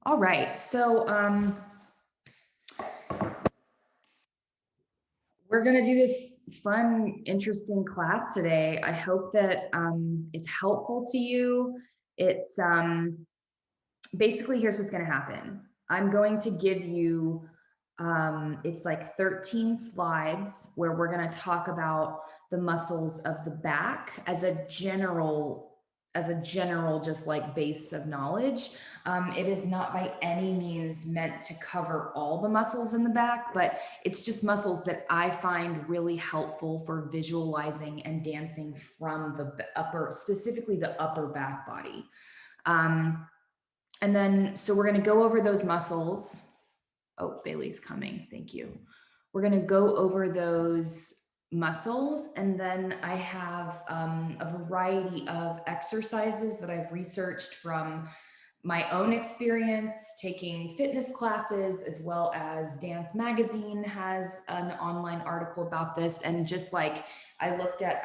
All right, so we're gonna do this fun, interesting class today. I hope that it's helpful to you. It's basically here's what's gonna happen. I'm going to give you it's like 13 slides where we're going to talk about the muscles of the back as a general just like base of knowledge. It is not by any means meant to cover all the muscles in the back, but it's just muscles that I find really helpful for visualizing and dancing from the upper, specifically the upper back body. And then, so we're going to go over those muscles. Oh, Bailey's coming. Thank you. We're going to go over those muscles. And then I have a variety of exercises that I've researched from my own experience taking fitness classes, as well as Dance Magazine has an online article about this. And just like I looked at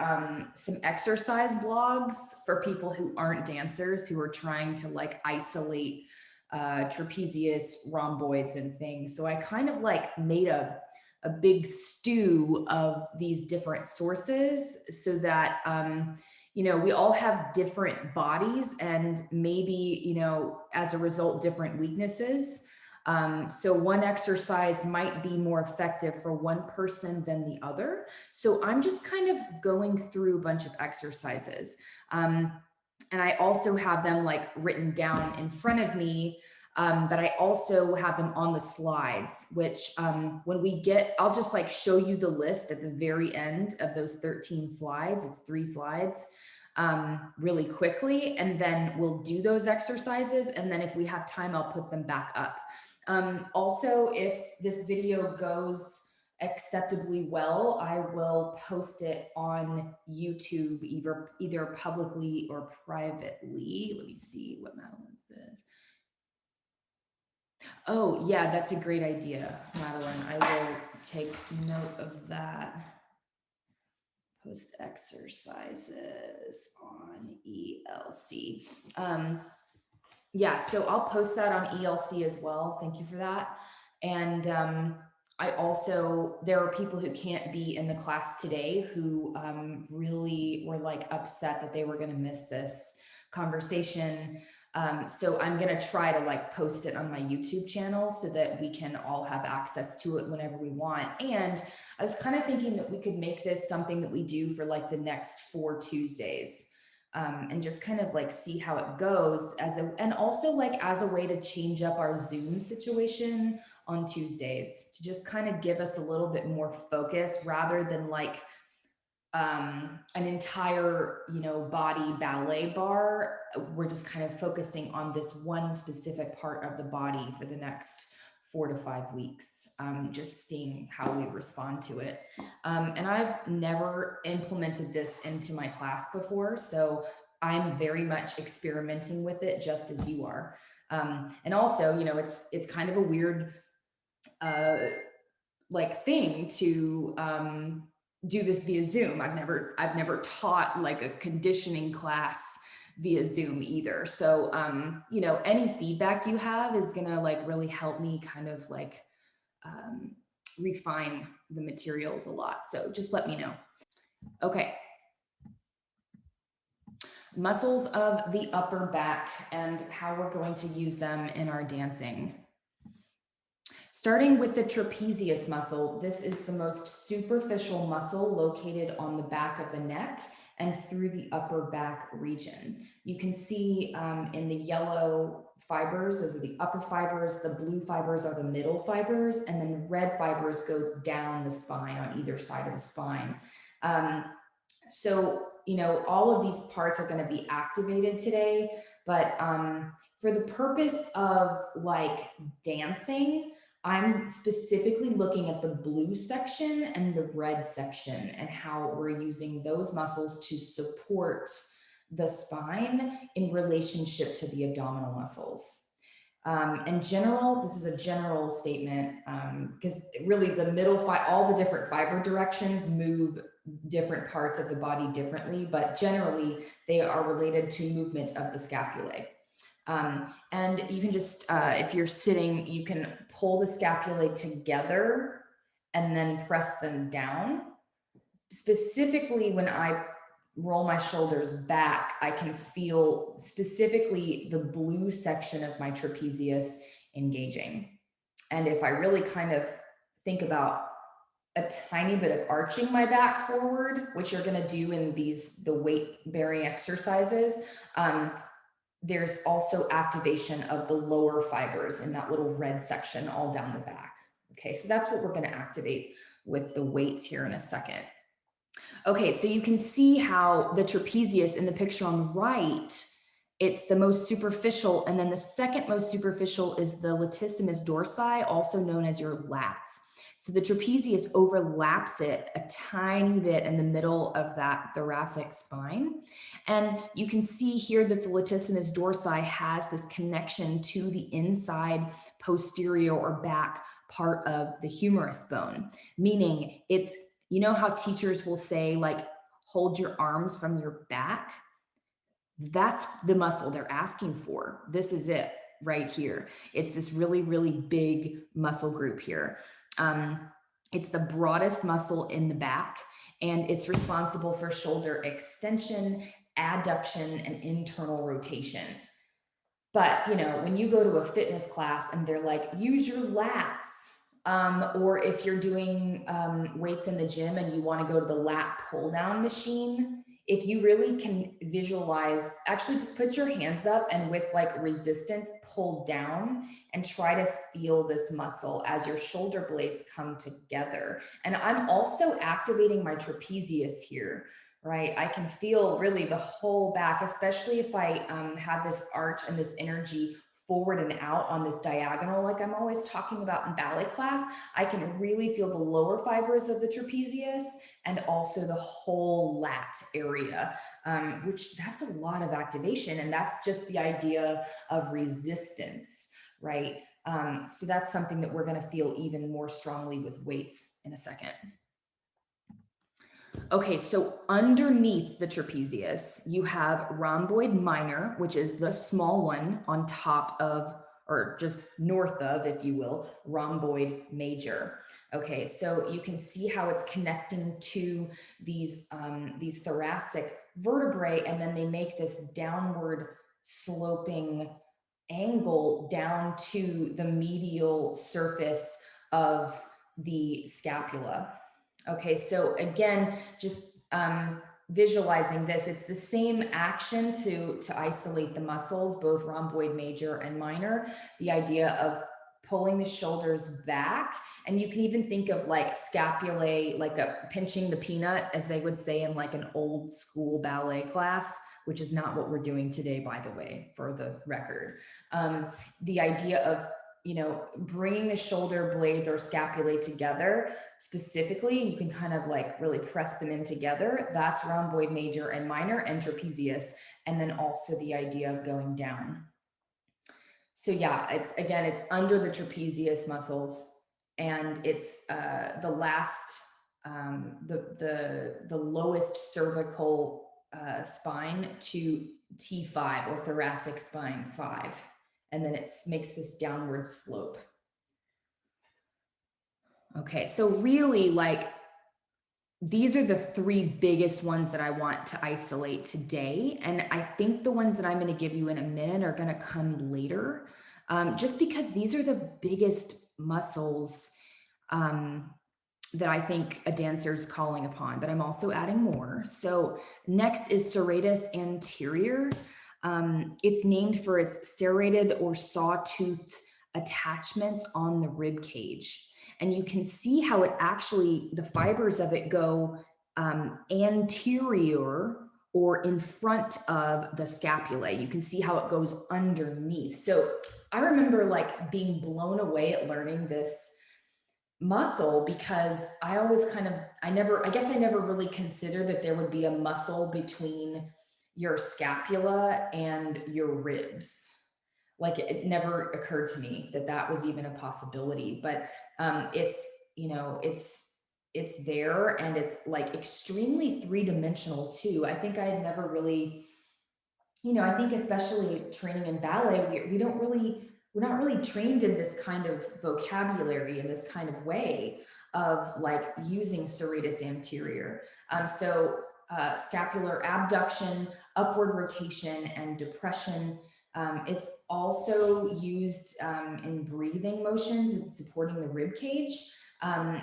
some exercise blogs for people who aren't dancers, who are trying to like isolate trapezius, rhomboids, and things. So I kind of like made a big stew of these different sources so that we all have different bodies and maybe, as a result, different weaknesses. So one exercise might be more effective for one person than the other. So I'm just kind of going through a bunch of exercises. And I also have them like written down in front of me. But I also have them on the slides, which when we get, I'll just like show you the list at the very end of those 13 slides. It's 3 slides really quickly. And then we'll do those exercises. And then if we have time, I'll put them back up. Also, if this video goes acceptably well, I will post it on YouTube, either publicly or privately. Let me see what Madeline says. Oh, yeah, that's a great idea, Madeline. I will take note of that. Post exercises on ELC. Yeah, so I'll post that on ELC as well. Thank you for that. And there are people who can't be in the class today who really were like upset that they were going to miss this conversation. So I'm going to try to like post it on my YouTube channel so that we can all have access to it whenever we want. And I was kind of thinking that we could make this something that we do for like the next 4 Tuesdays. And just kind of like see how it goes and also like as a way to change up our Zoom situation on Tuesdays, to just kind of give us a little bit more focus rather than like an entire, body ballet bar. We're just kind of focusing on this one specific part of the body for the next 4 to 5 weeks, just seeing how we respond to it. And I've never implemented this into my class before, so I'm very much experimenting with it just as you are. And also, it's kind of a weird like thing to do this via Zoom. I've never taught like a conditioning class via Zoom either. So, any feedback you have is gonna like really help me kind of like refine the materials a lot. So just let me know. Okay. Muscles of the upper back and how we're going to use them in our dancing. Starting with the trapezius muscle, this is the most superficial muscle located on the back of the neck and through the upper back region. You can see in the yellow fibers, those are the upper fibers, the blue fibers are the middle fibers, and then the red fibers go down the spine on either side of the spine. So, all of these parts are going to be activated today, but for the purpose of like dancing, I'm specifically looking at the blue section and the red section and how we're using those muscles to support the spine in relationship to the abdominal muscles. This is a general statement because really all the different fiber directions move different parts of the body differently, but generally they are related to movement of the scapulae. And you can just, if you're sitting, you can pull the scapulae together and then press them down. Specifically, when I roll my shoulders back, I can feel specifically the blue section of my trapezius engaging. And if I really kind of think about a tiny bit of arching my back forward, which you're going to do in the weight bearing exercises, there's also activation of the lower fibers in that little red section all down the back. Okay, so that's what we're going to activate with the weights here in a second. Okay, so you can see how the trapezius in the picture on the right, it's the most superficial, and then the second most superficial is the latissimus dorsi, also known as your lats. So the trapezius overlaps it a tiny bit in the middle of that thoracic spine. And you can see here that the latissimus dorsi has this connection to the inside posterior or back part of the humerus bone, meaning it's, you know how teachers will say, like, hold your arms from your back? That's the muscle they're asking for. This is it right here. It's this really, really big muscle group here. It's the broadest muscle in the back, and it's responsible for shoulder extension, adduction, and internal rotation. But, you know, when you go to a fitness class and they're like, use your lats, or if you're doing weights in the gym and you want to go to the lat pull down machine, if you really can visualize, actually just put your hands up and with like resistance, pull down and try to feel this muscle as your shoulder blades come together. And I'm also activating my trapezius here, right? I can feel really the whole back, especially if I have this arch and this energy forward and out on this diagonal, like I'm always talking about in ballet class. I can really feel the lower fibers of the trapezius and also the whole lat area, which that's a lot of activation. And that's just the idea of resistance, right? So that's something that we're going to feel even more strongly with weights in a second. Okay, so underneath the trapezius, you have rhomboid minor, which is the small one on top of, or just north of, if you will, rhomboid major. Okay, so you can see how it's connecting to these thoracic vertebrae, and then they make this downward sloping angle down to the medial surface of the scapula. Okay, so again, just visualizing this, it's the same action to isolate the muscles, both rhomboid major and minor, the idea of pulling the shoulders back. And you can even think of like scapulae, like pinching the peanut, as they would say in like an old school ballet class, which is not what we're doing today, by the way, for the record. The idea of, you know, bringing the shoulder blades or scapulae together specifically, and you can kind of like really press them in together. That's rhomboid major and minor and trapezius. And then also the idea of going down. So yeah, it's under the trapezius muscles, and it's the last, the lowest cervical spine to T5 or thoracic spine 5. And then it makes this downward slope. Okay, so really, like, these are the three biggest ones that I want to isolate today. And I think the ones that I'm going to give you in a minute are going to come later, just because these are the biggest muscles that I think a dancer is calling upon, but I'm also adding more. So next is serratus anterior. It's named for its serrated or sawtooth attachments on the rib cage. And you can see how it actually, the fibers of it go anterior or in front of the scapulae. You can see how it goes underneath. So I remember like being blown away at learning this muscle, because I always kind of, I guess I never really considered that there would be a muscle between your scapula and your ribs. Like it never occurred to me that that was even a possibility, but it's, you know, it's there, and it's like extremely three-dimensional too. I think I had never really I think especially training in ballet, we're not really trained in this kind of vocabulary, in this kind of way of like using serratus anterior. Scapular abduction, upward rotation, and depression. It's also used in breathing motions and supporting the rib cage. Um,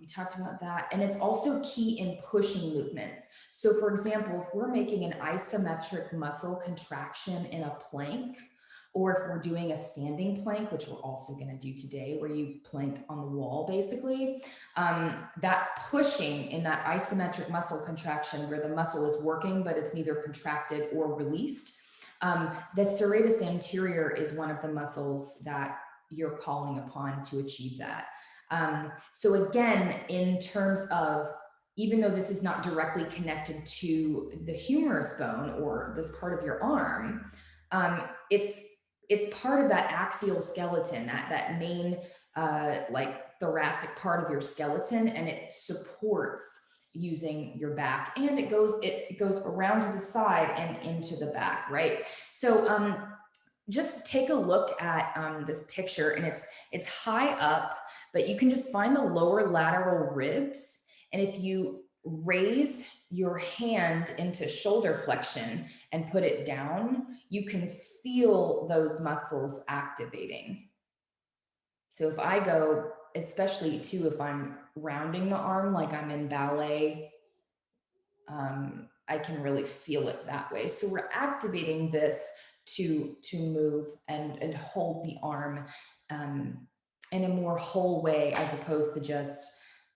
we talked about that. And it's also key in pushing movements. So for example, if we're making an isometric muscle contraction in a plank, or if we're doing a standing plank, which we're also going to do today, where you plank on the wall, basically, that pushing in that isometric muscle contraction where the muscle is working, but it's neither contracted or released. The serratus anterior is one of the muscles that you're calling upon to achieve that. So again, in terms of, even though this is not directly connected to the humerus bone or this part of your arm, it's part of that axial skeleton, that main like thoracic part of your skeleton, and it supports using your back, and it goes around to the side and into the back, right? So just take a look at this picture, and it's high up, but you can just find the lower lateral ribs. And if you raise your hand into shoulder flexion and put it down, you can feel those muscles activating. So if I go, especially too, if I'm rounding the arm, like I'm in ballet, I can really feel it that way. So we're activating this to move and hold the arm in a more whole way, as opposed to just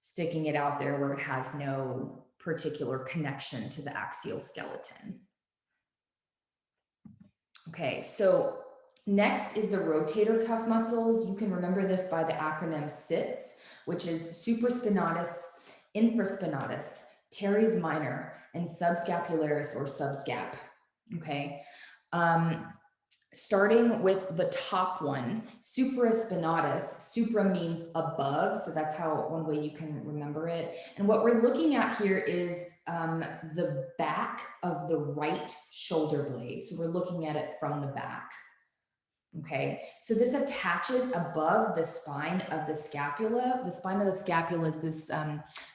sticking it out there where it has no particular connection to the axial skeleton. Okay, so next is the rotator cuff muscles. You can remember this by the acronym SITS, which is supraspinatus, infraspinatus, teres minor, and subscapularis or subscap. Okay. Starting with the top one, supraspinatus. Supra means above, so that's how one way you can remember it. And what we're looking at here is the back of the right shoulder blade. So we're looking at it from the back. Okay, so this attaches above the spine of the scapula. The spine of the scapula is this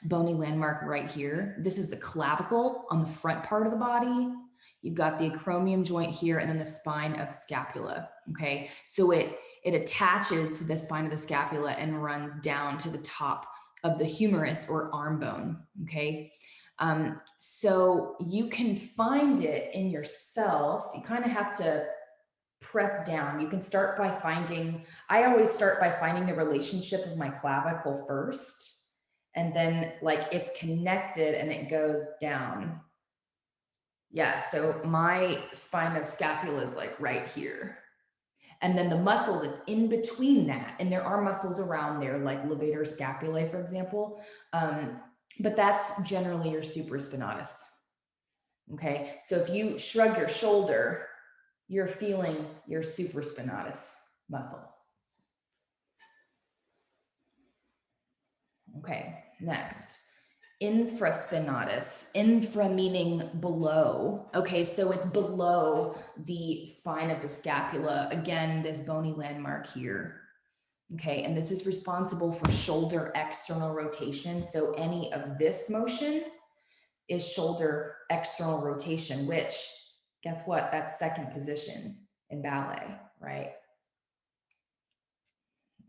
bony landmark right here. This is the clavicle on the front part of the body. You've got the acromion joint here, and then the spine of the scapula. Okay, so it attaches to the spine of the scapula and runs down to the top of the humerus or arm bone. Okay, so you can find it in yourself. You kind of have to press down. You can start by I always start by finding the relationship of my clavicle first, and then like it's connected and it goes down. Yeah, so my spine of scapula is like right here. And then the muscle that's in between that, and there are muscles around there, like levator scapulae, for example, but that's generally your supraspinatus. Okay, so if you shrug your shoulder, you're feeling your supraspinatus muscle. Okay, next. Infraspinatus. Infra meaning below. Okay, so it's below the spine of the scapula. Again, this bony landmark here. Okay, and this is responsible for shoulder external rotation. So any of this motion is shoulder external rotation, which, guess what? That's second position in ballet, right?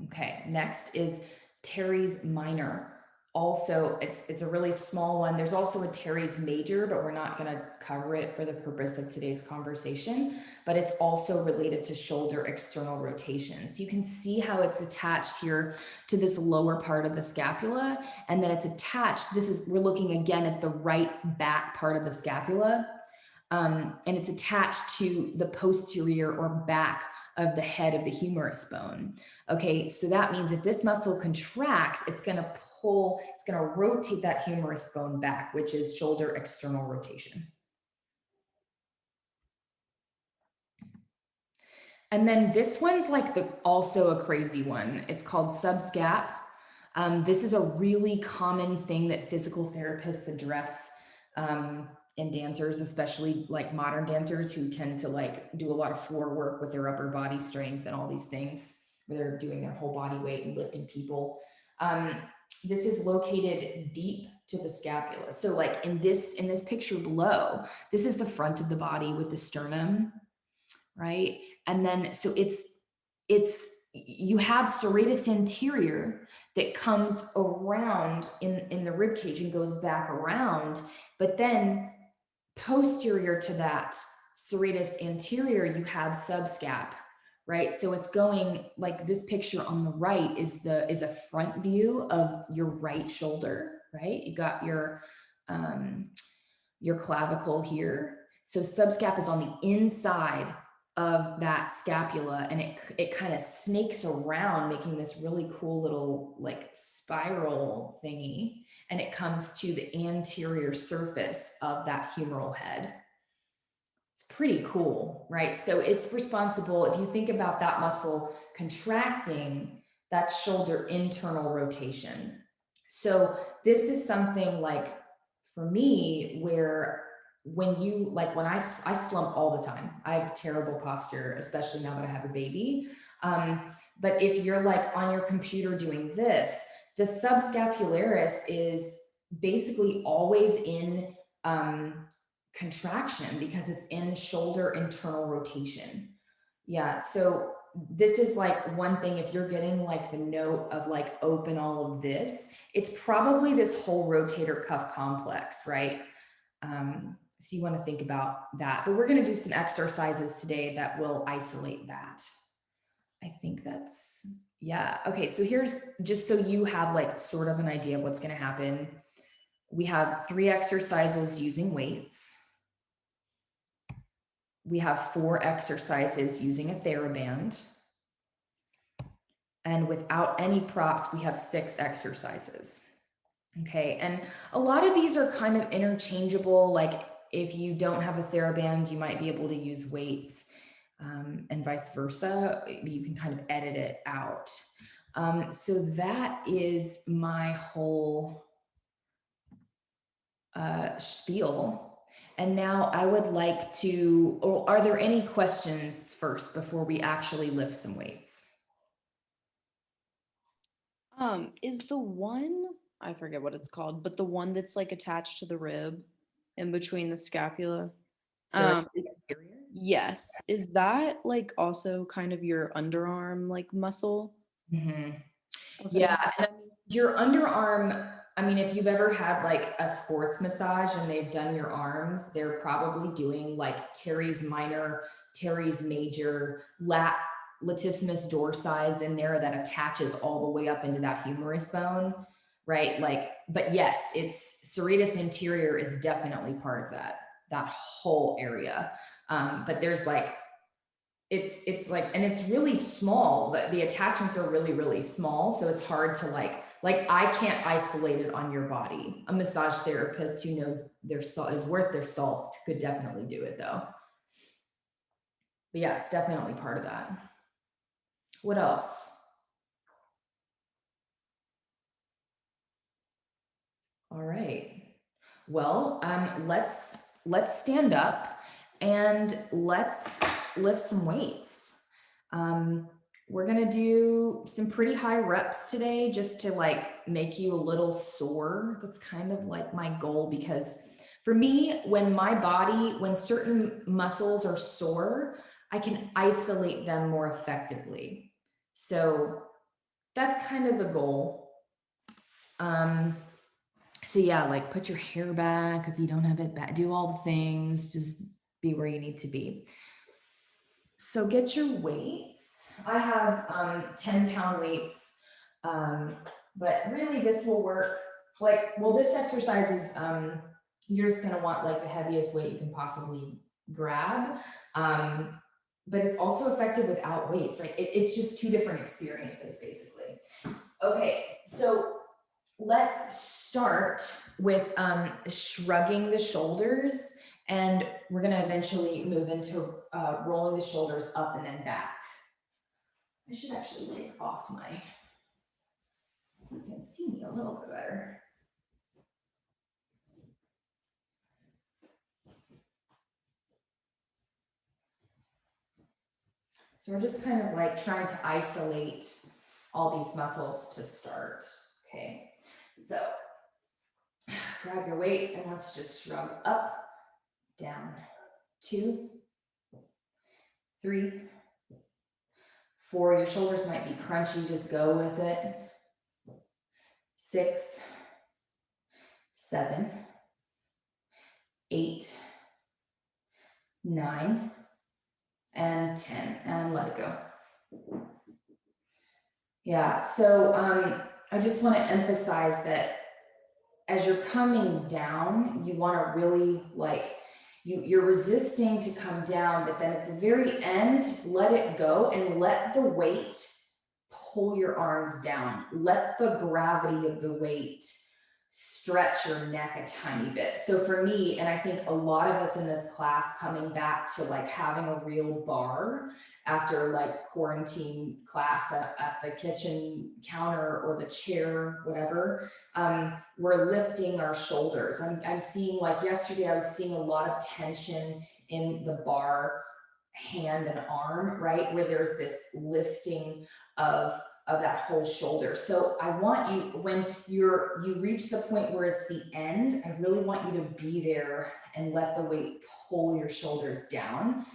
Okay, next is teres minor. Also, it's a really small one. There's also a teres major, but we're not going to cover it for the purpose of today's conversation. But it's also related to shoulder external rotation. So you can see how it's attached here to this lower part of the scapula, and then it's attached. We're looking again at the right back part of the scapula. And it's attached to the posterior or back of the head of the humerus bone. Okay, so that means if this muscle contracts, it's going to pull, it's going to rotate that humerus bone back, which is shoulder external rotation. And then this one's like also a crazy one. It's called subscap. This is a really common thing that physical therapists address in dancers, especially like modern dancers who tend to like do a lot of floor work with their upper body strength and all these things where they're doing their whole body weight and lifting people. This is located deep to the scapula. So like in this picture below, this is the front of the body with the sternum, right? And then so it's you have serratus anterior that comes around in the rib cage and goes back around, but then posterior to that serratus anterior, you have subscap, right? So it's going like this picture on the right is a front view of your right shoulder, right? You got your clavicle here. So subscap is on the inside of that scapula, and it kind of snakes around, making this really cool little like spiral thingy, and it comes to the anterior surface of that humeral head. It's pretty cool, right? So it's responsible, if you think about that muscle contracting, that's shoulder internal rotation. So this is something like for me where when you like when I slump all the time. I have terrible posture, especially now that I have a baby. But if you're like on your computer doing this, the subscapularis is basically always in contraction because it's in shoulder internal rotation. Yeah, so this is like one thing, if you're getting like the note of like open all of this, it's probably this whole rotator cuff complex, right? So you want to think about that, but we're going to do some exercises today that will isolate that. I think that's, yeah. Okay, so here's just so you have like sort of an idea of what's going to happen. We have 3 exercises using weights. We have 4 exercises using a TheraBand. And without any props, we have 6 exercises. Okay, and a lot of these are kind of interchangeable. Like if you don't have a TheraBand, you might be able to use weights and vice versa. You can kind of edit it out. So that is my whole spiel. And now I would like to, or are there any questions first before we actually lift some weights? Is the one, I forget what it's called, but the one that's like attached to the rib in between the scapula? So Yes. Is that like also kind of your underarm like muscle? mm-hmm. Okay. Yeah, and I mean, your underarm, I mean, if you've ever had like a sports massage and they've done your arms, they're probably doing like teres minor, teres major, latissimus dorsi in there that attaches all the way up into that humerus bone, right? Like, but yes, it's serratus anterior is definitely part of that whole area. But there's like it's like, and it's really small. The attachments are really, really small. So it's hard to like I can't isolate it on your body. A massage therapist who knows their salt is worth their salt could definitely do it though. But yeah, it's definitely part of that. What else? All right. Well, let's stand up and let's lift some weights. We're gonna do some pretty high reps today just to like make you a little sore. That's kind of like my goal, because for me, when certain muscles are sore, I can isolate them more effectively. So that's kind of the goal. So yeah, like put your hair back if you don't have it back, do all the things, just be where you need to be. So get your weights. I have 10-pound weights, but really this will work like, well, this exercise is, you're just gonna want like the heaviest weight you can possibly grab. But it's also effective without weights. Like it's just 2 different experiences basically. Okay, so let's start with shrugging the shoulders, and we're going to eventually move into rolling the shoulders up and then back. I should actually take off my, so you can see me a little bit better. So we're just kind of like trying to isolate all these muscles to start. Okay, so grab your weights and let's just shrug up, down, 2, 3, 4. Your shoulders might be crunchy, just go with it. 6, 7, 8, 9, and 10, and let it go. Yeah, so I just want to emphasize that as you're coming down, you want to really like, you're resisting to come down, but then at the very end, let it go and let the weight pull your arms down. Let the gravity of the weight stretch your neck a tiny bit. So for me, and I think a lot of us in this class coming back to like having a real barre after like quarantine class at the kitchen counter or the chair, whatever, we're lifting our shoulders. I'm seeing, like yesterday, I was seeing a lot of tension in the barre hand and arm, right? Where there's this lifting of that whole shoulder. So I want you, when you reach the point where it's the end, I really want you to be there and let the weight pull your shoulders down.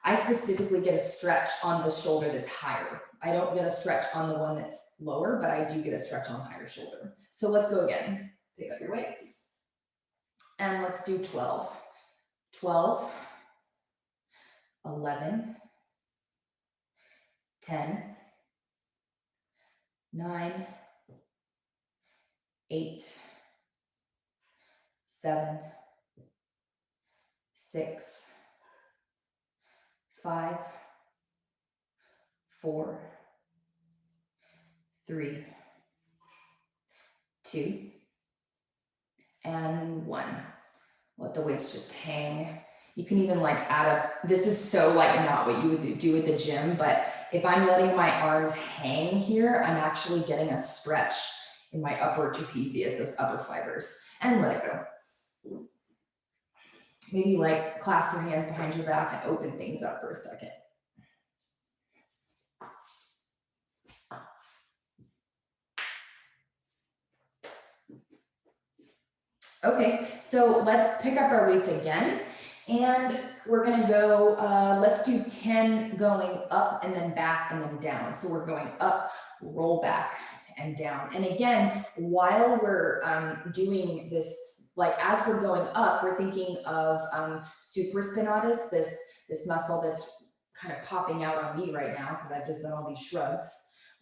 I specifically get a stretch on the shoulder that's higher. I don't get a stretch on the one that's lower, but I do get a stretch on the higher shoulder. So let's go again. Pick up your weights. And let's do 12. 12, 11, 10, 9, 8, 7, 6, 5, 4, 3, 2, and 1. Let the weights just hang. You can even like add up, this is so like not what you would do at the gym, but if I'm letting my arms hang here, I'm actually getting a stretch in my upper trapezius, those upper fibers, and let it go. Maybe like clasp your hands behind your back and open things up for a second. Okay, so let's pick up our weights again. And we're gonna go, let's do 10 going up and then back and then down. So we're going up, roll back and down. And again, while we're doing this, like as we're going up, we're thinking of supraspinatus, this muscle that's kind of popping out on me right now because I've just done all these shrugs,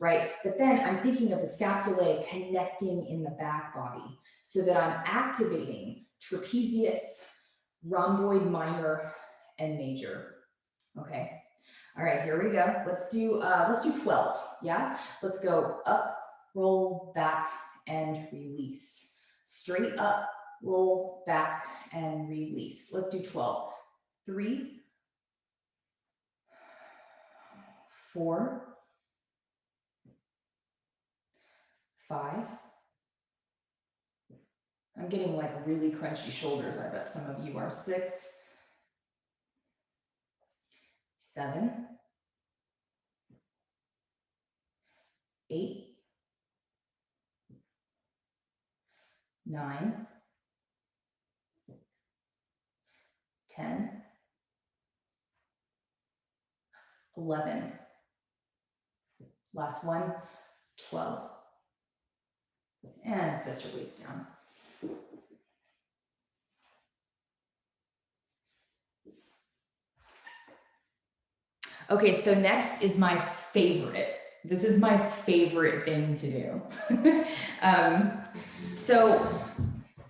right? But then I'm thinking of the scapulae connecting in the back body so that I'm activating trapezius, rhomboid minor, and major. Okay. All right, here we go. Let's do 12. Yeah. Let's go up, roll back, and release. Straight up, roll back, and release. Let's do 12. 3, 4, 5. I'm getting like really crunchy shoulders. I bet some of you are. 6, 7, 8, 9, 10, 11. Last one, 12. And set your weights down. Okay, so next is my favorite. This is my favorite thing to do. So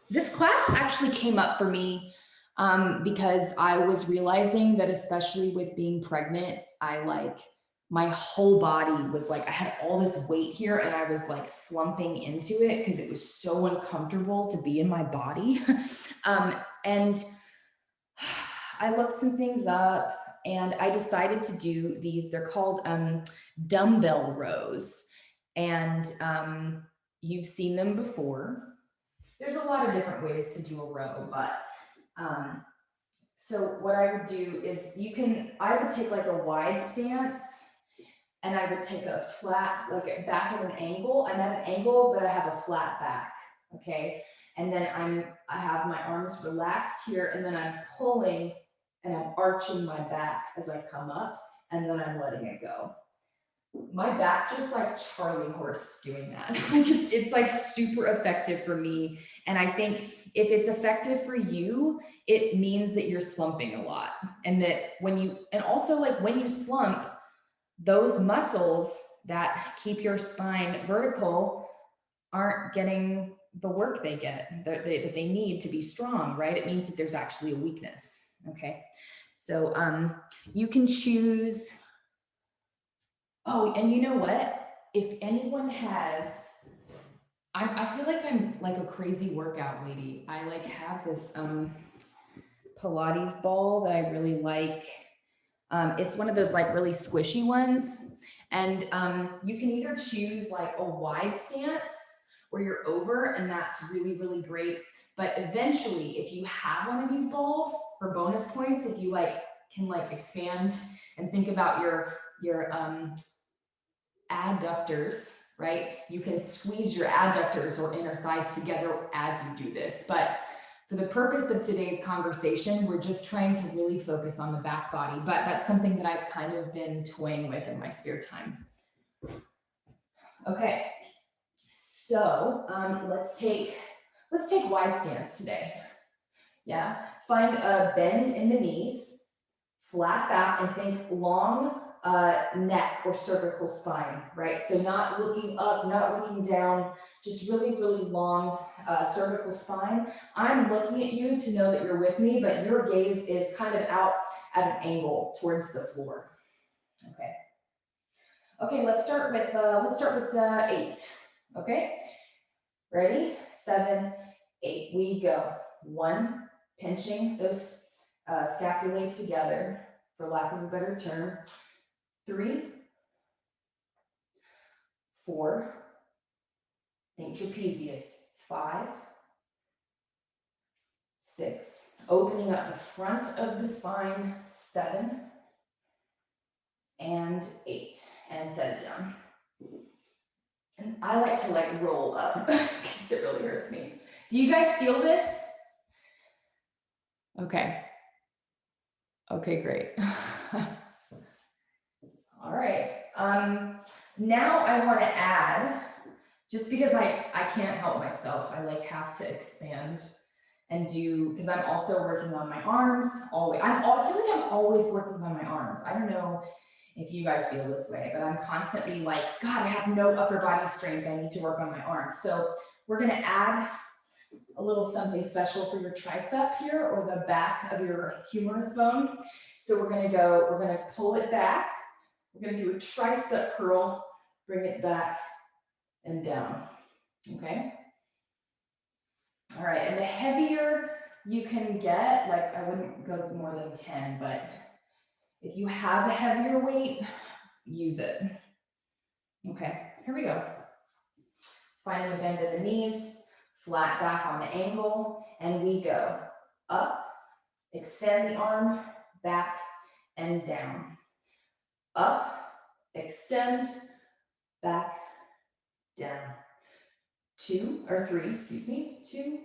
this class actually came up for me because I was realizing that especially with being pregnant, my whole body was like, I had all this weight here and I was like slumping into it because it was so uncomfortable to be in my body. And I looked some things up and I decided to do these. They're called dumbbell rows. And you've seen them before. There's a lot of different ways to do a row, but So what I would do is I would take like a wide stance and I would take a flat, like back at an angle. I'm at an angle, but I have a flat back, okay? And then I have my arms relaxed here and then I'm pulling and I'm arching my back as I come up and then I'm letting it go. My back just like Charlie horse doing that. Like it's like super effective for me. And I think if it's effective for you, it means that you're slumping a lot. And that and also like when you slump, those muscles that keep your spine vertical aren't getting the work they get that they need to be strong, right? It means that there's actually a weakness. Okay. So you can choose. Oh, and you know what? If anyone has, I feel like I'm like a crazy workout lady. I like have this Pilates ball that I really like. It's one of those like really squishy ones. And you can either choose like a wide stance where you're over and that's really, really great. But eventually, if you have one of these balls for bonus points, if you like can like expand and think about your adductors, right? You can squeeze your adductors or inner thighs together as you do this. But for the purpose of today's conversation, we're just trying to really focus on the back body. But that's something that I've kind of been toying with in my spare time. Okay, so let's take wide stance today. Yeah, find a bend in the knees, flat back, and think long neck or cervical spine, right? So not looking up, not looking down, just really, really long cervical spine. I'm looking at you to know that you're with me, but your gaze is kind of out at an angle towards the floor. Okay. Okay, let's start with 8. Okay, ready? 7, 8. We go. 1, pinching those scapulae together, for lack of a better term. 3, 4, think trapezius. 5, 6, opening up the front of the spine. 7 and 8, and set it down. And I like to like roll up because it really hurts me. Do you guys feel this? Okay. Okay, great. All right. Now I want to add, just because I can't help myself, I like have to expand and do, because I'm also working on my arms always. I feel like I'm always working on my arms. I don't know if you guys feel this way, but I'm constantly like, God, I have no upper body strength. I need to work on my arms. So we're going to add a little something special for your tricep here or the back of your humerus bone. So we're going to pull it back. We're going to do a tricep curl, bring it back and down. Okay. All right. And the heavier you can get, like I wouldn't go more than 10, but if you have a heavier weight, use it. Okay, here we go. Finding a bend in the knees, flat back on the angle, and we go up, extend the arm, back and down. Up, extend, back, down. 2 or 3, excuse me. 2,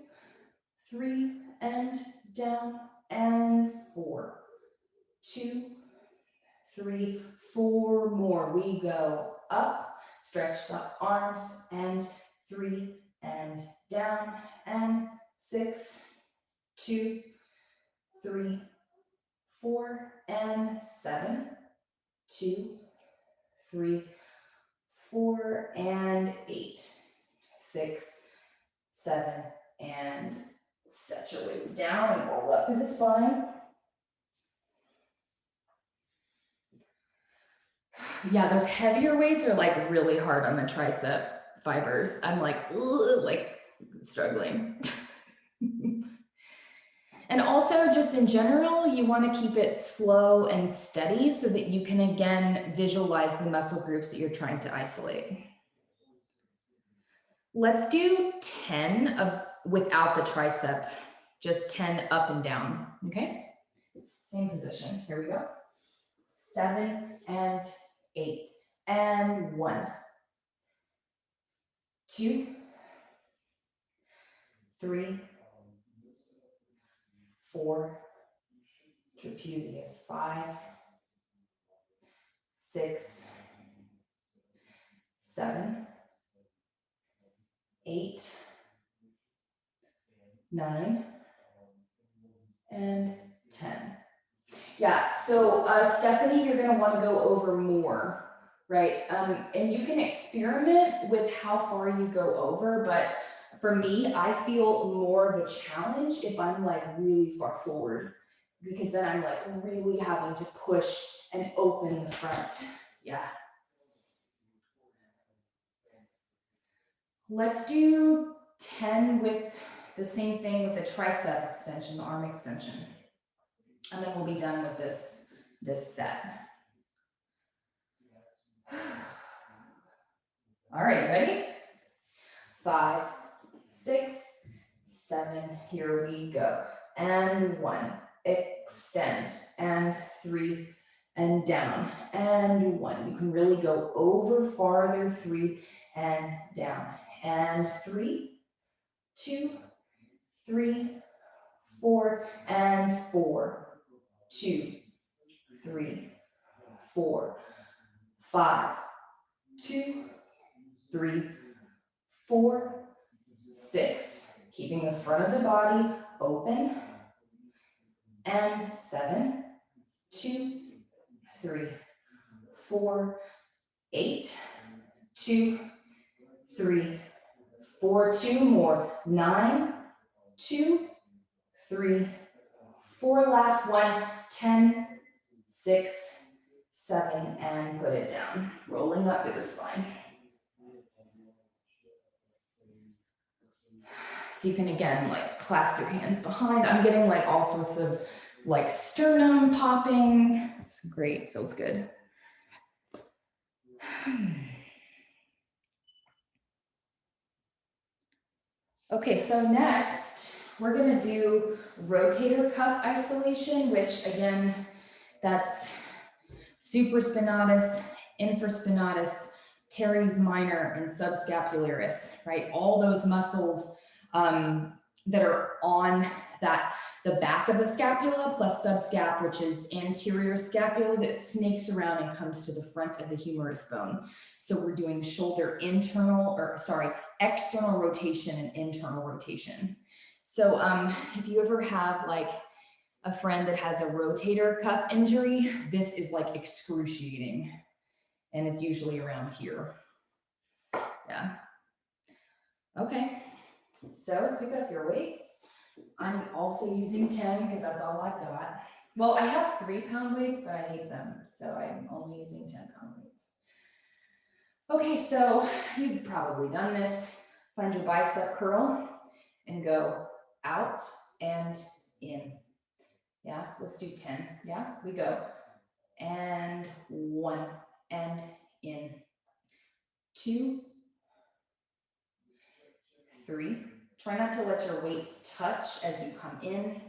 3, and down, and 4. 2, 3, 4 more. We go up, stretch the arms, and 3, and down, and 6, 2, 3, 4, and 7, 2, 3, 4, and 8, 6, 7, and set your weights down and roll up to the spine. Yeah, those heavier weights are like really hard on the tricep fibers. I'm like, ugh, like struggling. And also just in general, you want to keep it slow and steady so that you can again visualize the muscle groups that you're trying to isolate. Let's do 10 without the tricep, just 10 up and down, okay? Same position. Here we go. 7 and 8. And 1, 2, 3, 4, trapezius, 5, 6, 7, 8, 9, and 10. Yeah, so Stephanie, you're gonna wanna go over more, right? And you can experiment with how far you go over, but for me, I feel more of a challenge if I'm like really far forward, because then I'm like really having to push and open the front. Yeah. Let's do 10 with the same thing with the tricep extension, the arm extension. And then we'll be done with this set. All right, ready? 5, 6, 7, here we go. And 1, extend, and 3, and down, and 1. You can really go over farther, 3, and down, and 3, 2, 3, 4, and 4, 2, 3, 4, 5, 2, 3, 4, 6. Keeping the front of the body open. And 7, 2, 3, 4, 8, 2, 3, 4, 2 more, 9, 2, 3, 4, last one, 10, 6, 7, and put it down. Rolling up through the spine. So you can, again, like clasp your hands behind. I'm getting like all sorts of like sternum popping. It's great, feels good. Okay, so next we're gonna do rotator cuff isolation, which again, that's supraspinatus, infraspinatus, teres minor, and subscapularis, right? All those muscles that are on the back of the scapula, plus subscap, which is anterior scapula that snakes around and comes to the front of the humerus bone. So we're doing external rotation and internal rotation. So if you ever have like a friend that has a rotator cuff injury, this is like excruciating. And it's usually around here. Yeah. Okay. So pick up your weights. I'm also using 10 because that's all I've got. Well, I have 3-pound weights, but I hate them. So I'm only using 10-pound weights. Okay, so you've probably done this. Find your bicep curl and go out and in. Yeah, let's do 10. Yeah, we go. And 1 and in. 2, 3. Try not to let your weights touch as you come in.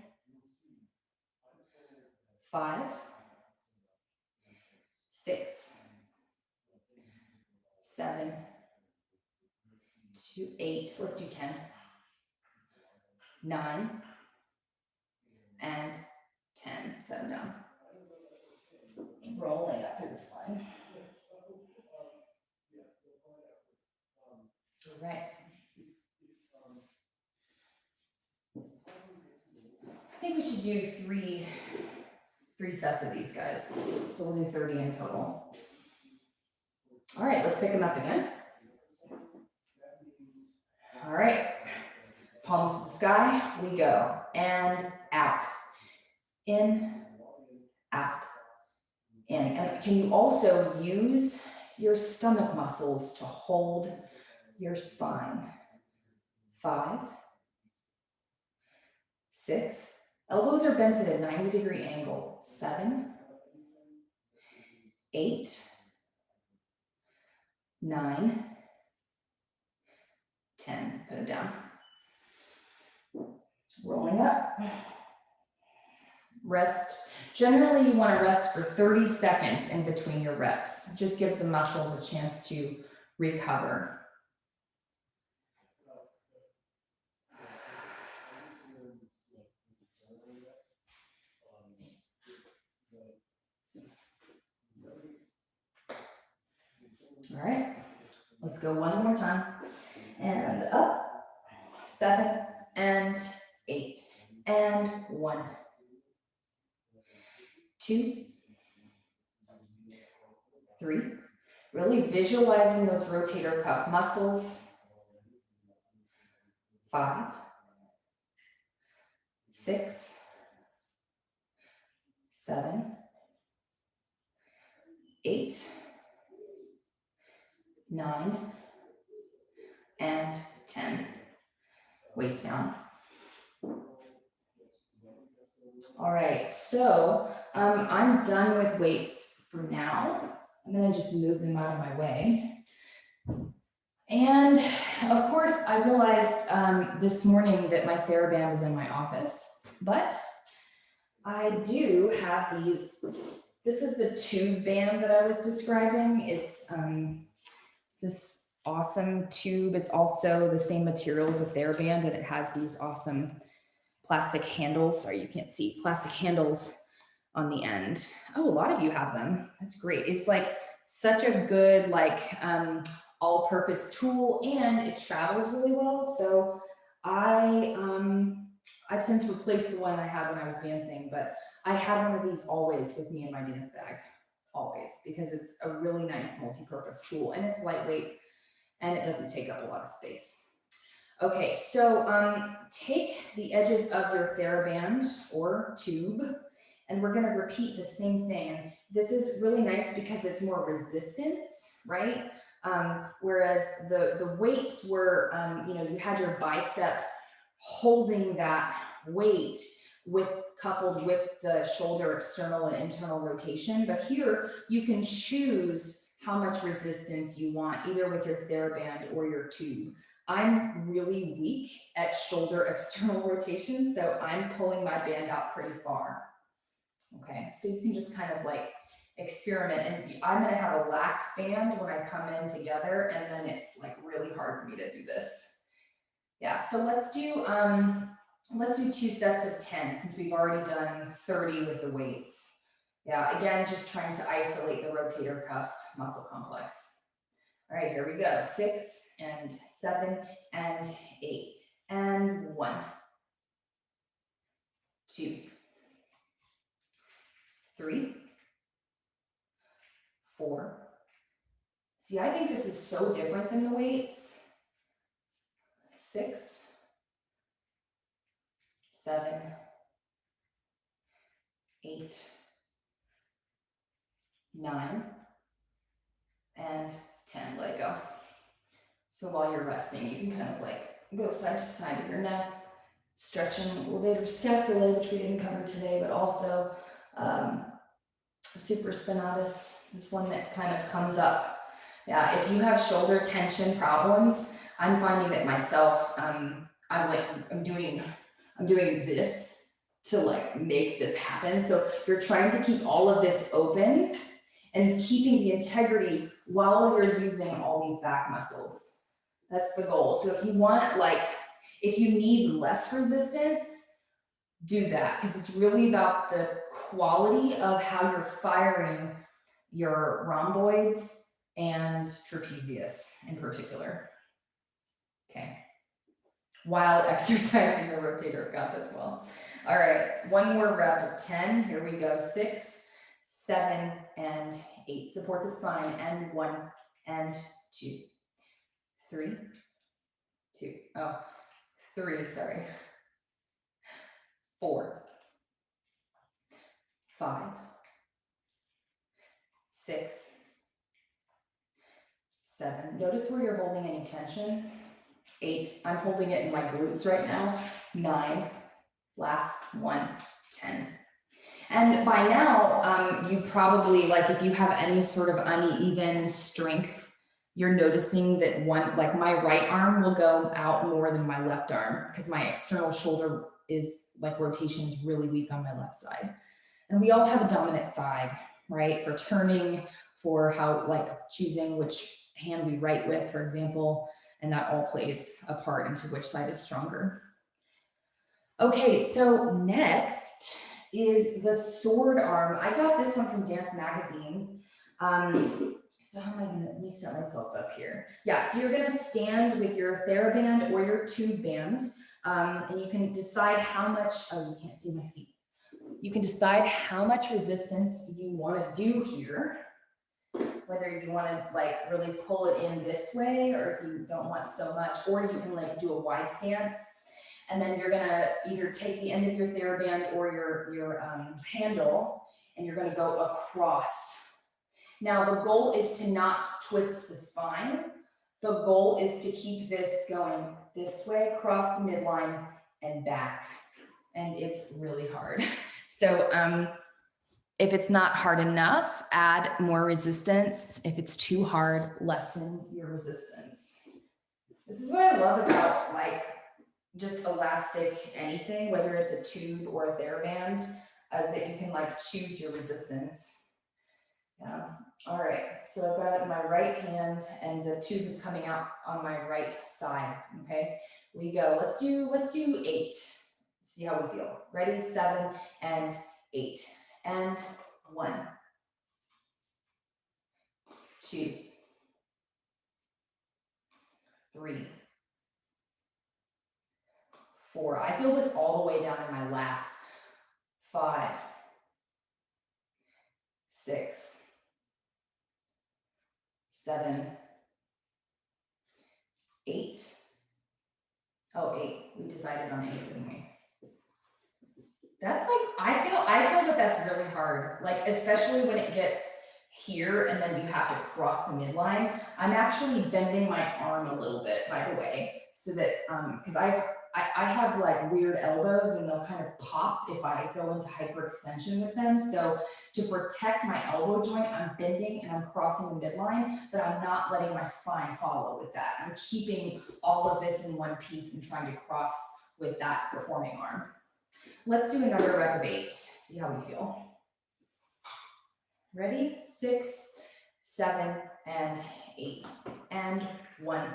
5, 6, 7, 2, 8. Let's do 10. 9 and 10. Set them down. Rolling up to the spine. All right. I think we should do three sets of these guys. So we'll do 30 in total. All right, let's pick them up again. All right, palms to the sky, we go. And out, in, out, in. And can you also use your stomach muscles to hold your spine? 5, 6, elbows are bent at a 90-degree angle. 7, 8, 9, 10. Put them down. Rolling up. Rest. Generally, you want to rest for 30 seconds in between your reps. It just gives the muscles a chance to recover. All right, let's go one more time. And up, 7 and 8 and 1, 2, 3. Really visualizing those rotator cuff muscles. 5, 6, 7, 8, 9, and 10. Weights down. All right, so I'm done with weights for now. I'm gonna just move them out of my way. And of course, I realized this morning that my TheraBand is in my office, but I do have these. This is the tube band that I was describing. It's this awesome tube. It's also the same material as a TheraBand, and it has these awesome plastic handles. Sorry, you can't see. Plastic handles on the end. Oh, a lot of you have them. That's great. It's like such a good all-purpose tool, and it travels really well. So I've since replaced the one I had when I was dancing, but I had one of these always with me in my dance bag, always, because it's a really nice multi-purpose tool, and it's lightweight and it doesn't take up a lot of space. Okay, so take the edges of your TheraBand or tube, and we're gonna repeat the same thing. And this is really nice because it's more resistance, right? Whereas the weights were, you had your bicep holding that weight coupled with the shoulder external and internal rotation. But here you can choose how much resistance you want, either with your TheraBand or your tube. I'm really weak at shoulder external rotation, so I'm pulling my band out pretty far. Okay, so you can just kind of like experiment, and I'm gonna have a lax band when I come in together, and then it's like really hard for me to do this. Yeah, so let's do 2 sets of 10 since we've already done 30 with the weights. Yeah, again, just trying to isolate the rotator cuff muscle complex. All right, here we go. 6 and 7 and 8 and 1, 2, 3, 4. See, I think this is so different than the weights. 6, 7, 8, 9, and 10. Let it go. So while you're resting, you can kind of like go side to side with your neck, stretching levator scapulae, which we didn't cover today, but also supraspinatus, this one that kind of comes up. Yeah, if you have shoulder tension problems, I'm finding that myself, I'm doing this to like make this happen. So you're trying to keep all of this open and keeping the integrity while you're using all these back muscles. That's the goal. So if you want, if you need less resistance, do that, because it's really about the quality of how you're firing your rhomboids and trapezius in particular. Okay. While exercising the rotator cuff as well. All right, one more rep of 10. Here we go. 6, 7, and 8. Support the spine. And 1 and 2, 3, 2. Oh, 3. Sorry. 4, 5, 6, 7. Notice where you're holding any tension. 8. I'm holding it in my glutes right now. 9. Last one. 10. And by now, you probably, if you have any sort of uneven strength, you're noticing that my right arm will go out more than my left arm because my external shoulder is rotation is really weak on my left side. And we all have a dominant side, right? For turning, for how, like choosing which hand we write with, for example, and that all plays a part into which side is stronger. Okay, so next is the sword arm. I got this one from Dance Magazine. So how am I gonna, let me set myself up here. Yeah, so you're gonna stand with your TheraBand or your tube band, and you can decide how much, oh, you can't see my feet. You can decide how much resistance you wanna do here, whether you wanna like really pull it in this way, or if you don't want so much, or you can like do a wide stance. And then you're gonna either take the end of your TheraBand or your handle, and you're gonna go across. Now the goal is to not twist the spine. The goal is to keep this going this way, across the midline and back. And it's really hard. So if it's not hard enough, add more resistance. If it's too hard, lessen your resistance. This is what I love about like just elastic anything, whether it's a tube or a TheraBand, as that you can like choose your resistance. Yeah. All right. So I've got it in my right hand and the tube is coming out on my right side. Okay. We go. Let's do 8. See how we feel. Ready? 7 and 8. And 1, 2, 3, 4. I feel this all the way down in my lats. 5, 6, 7, 8. Oh, 8. We decided on 8, didn't we? That's like, I feel that that's really hard. Like, especially when it gets here and then you have to cross the midline. I'm actually bending my arm a little bit, by the way, so that, because I have like weird elbows and they'll kind of pop if I go into hyperextension with them. So to protect my elbow joint, I'm bending and I'm crossing the midline, but I'm not letting my spine follow with that. I'm keeping all of this in one piece and trying to cross with that performing arm. Let's do another rep of 8, see how we feel. Ready? 6, 7, and 8. And 1,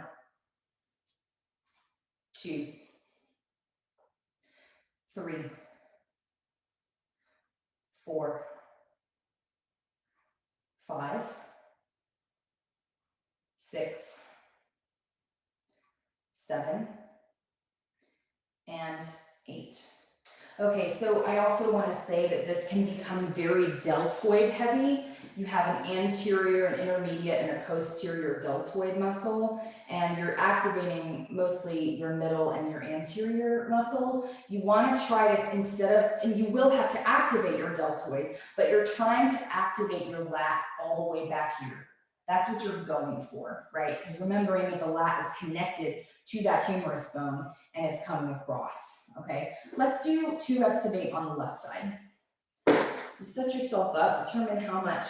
2, 3, 4, 5, 6, 7, and 8. Okay, so I also want to say that this can become very deltoid heavy. You have an anterior, an intermediate, and a posterior deltoid muscle, and you're activating mostly your middle and your anterior muscle. You want to try to, instead of, and you will have to activate your deltoid, but you're trying to activate your lat all the way back here. That's what you're going for, right? Because remembering that the lat is connected to that humerus bone and it's coming across, okay? Let's do 2 reps of 8 on the left side. So set yourself up, determine how much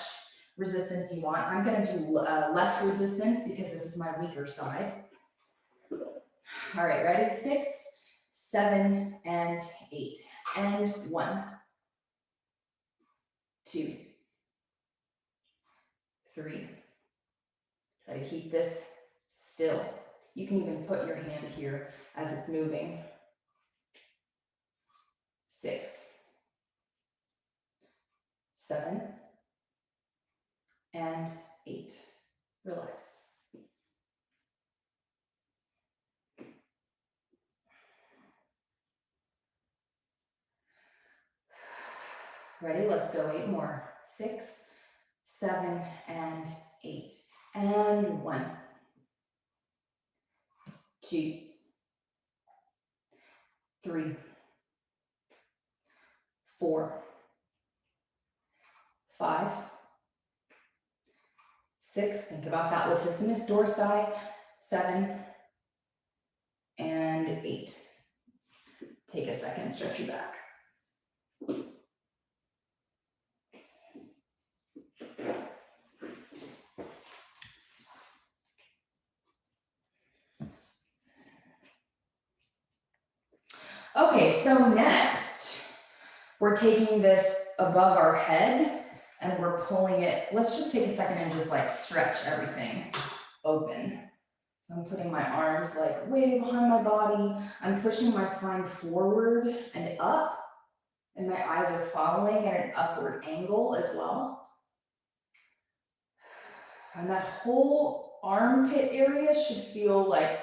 resistance you want. I'm gonna do less resistance because this is my weaker side. All right, ready? 6, 7, and 8. And 1, 2, 3. Try to keep this still. You can even put your hand here as it's moving. 6, 7, and 8. Relax. Ready? Let's go 8 more. 6, 7, and 8. And 1, 2, 3, 4, 5, 6. Think about that latissimus dorsi. 7, and 8. Take a second, stretch your back. Okay, so next, we're taking this above our head and we're pulling it. Let's just take a second and just like stretch everything open. So I'm putting my arms like way behind my body. I'm pushing my spine forward and up, and my eyes are following at an upward angle as well. And that whole armpit area should feel like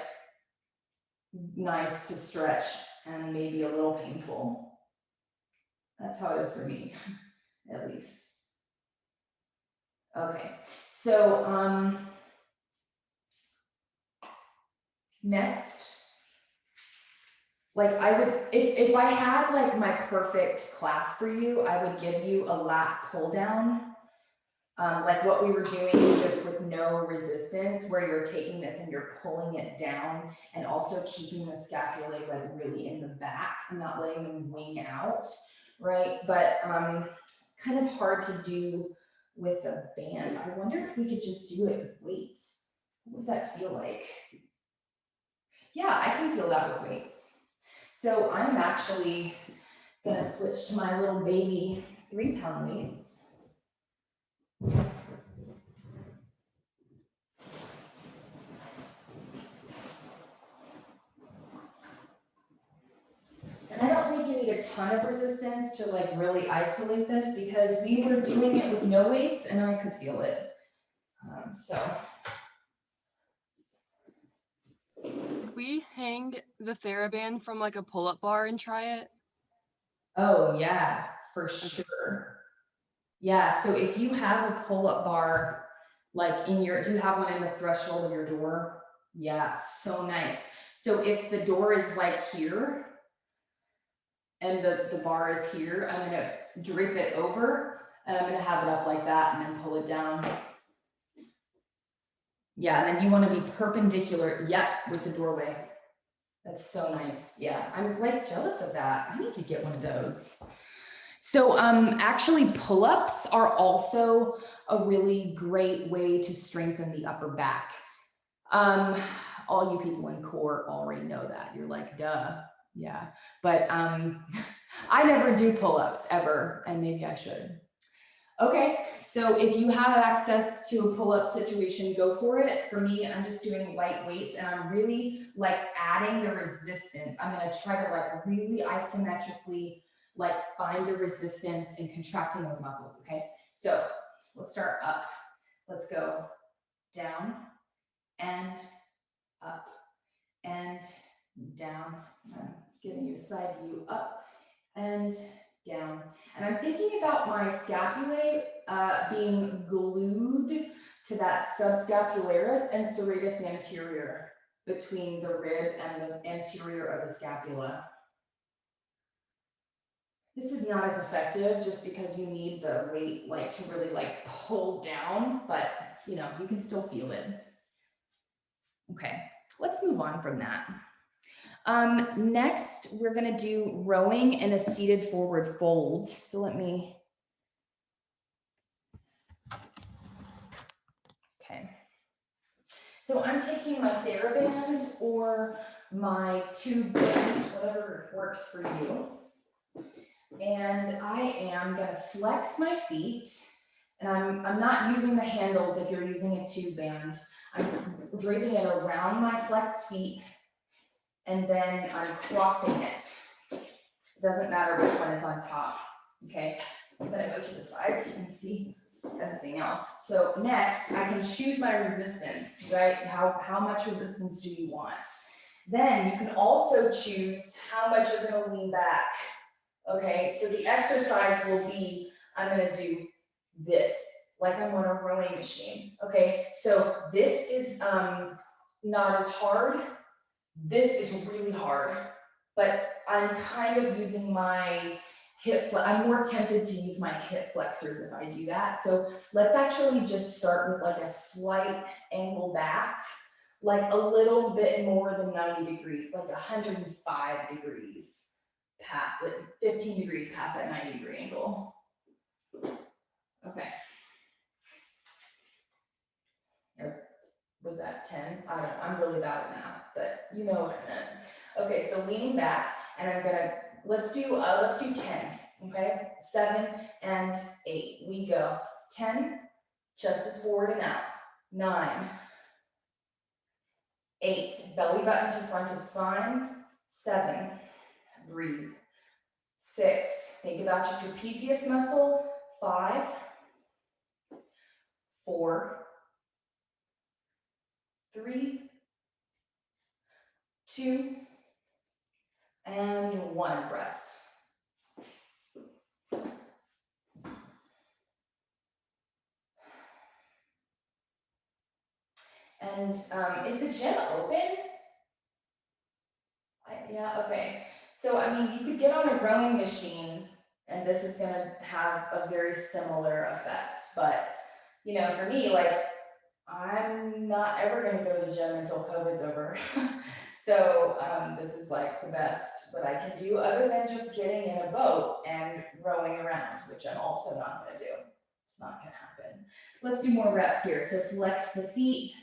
nice to stretch and maybe a little painful. That's how it is for me, at least. Okay, so next, like I would, if I had like my perfect class for you, I would give you a lat pull down. Like what we were doing just with no resistance, where you're taking this and you're pulling it down and also keeping the scapulae like really in the back and not letting them wing out, right? But it's kind of hard to do with a band. I wonder if we could just do it with weights. What would that feel like? Yeah, I can feel that with weights. So I'm actually gonna switch to my little baby 3-pound weights. And I don't think you need a ton of resistance to like really isolate this, because we were doing it with no weights and I could feel it. Did we hang the TheraBand from like a pull-up bar and try it? Oh yeah, for sure. Yeah, so if you have a pull-up bar, like do you have one in the threshold of your door? Yeah, so nice. So if the door is like here and the bar is here, I'm gonna drip it over and I'm gonna have it up like that and then pull it down. Yeah, and then you want to be perpendicular, with the doorway. That's so nice. Yeah, I'm like jealous of that. I need to get one of those. So actually pull-ups are also a really great way to strengthen the upper back. All you people in core already know that. You're like, duh. Yeah, but I never do pull-ups ever, and maybe I should. Okay, so if you have access to a pull-up situation, go for it. For me, I'm just doing light weights and I'm really like adding the resistance. I'm gonna try to like really isometrically like find the resistance and contracting those muscles, okay? So let's start up. Let's go down and up and down. I'm giving you a side view up and down. And I'm thinking about my scapulae being glued to that subscapularis and serratus anterior, between the rib and the anterior of the scapula. This is not as effective just because you need the weight like to really like pull down, but you know, you can still feel it. Okay, let's move on from that. Next, we're gonna do rowing in a seated forward fold. So let me, okay. So I'm taking my TheraBand or my tube band, whatever works for you. And I am gonna flex my feet, and I'm not using the handles if you're using a tube band. I'm draping it around my flexed feet, and then I'm crossing it. It doesn't matter which one is on top, okay? I'm gonna go to the side so you can see everything else. So next, I can choose my resistance, right? How much resistance do you want? Then you can also choose how much you're gonna lean back. Okay, so the exercise will be, I'm gonna do this, like I'm on a rowing machine, okay? So this is not as hard. This is really hard, but I'm kind of using my I'm more tempted to use my hip flexors if I do that. So let's actually just start with like a slight angle back, like a little bit more than 90 degrees, like 105 degrees. Past, like 15 degrees past that 90-degree angle. Okay. Or was that 10? I don't know. I'm really bad at math, but you know what I meant. Okay, so lean back, and I'm gonna let's do 10. Okay, 7 and 8, we go. 10, chest is forward and out. 9, 8, belly button to front of spine. 7, breathe. 6, think about your trapezius muscle. 5, 4, 3, 2, and 1, rest. And is the gym open? Yeah, okay. So, I mean, you could get on a rowing machine and this is gonna have a very similar effect. But, you know, for me, like, I'm not ever gonna go to the gym until COVID's over. So this is like the best that I can do other than just getting in a boat and rowing around, which I'm also not gonna do. It's not gonna happen. Let's do more reps here. So flex the feet,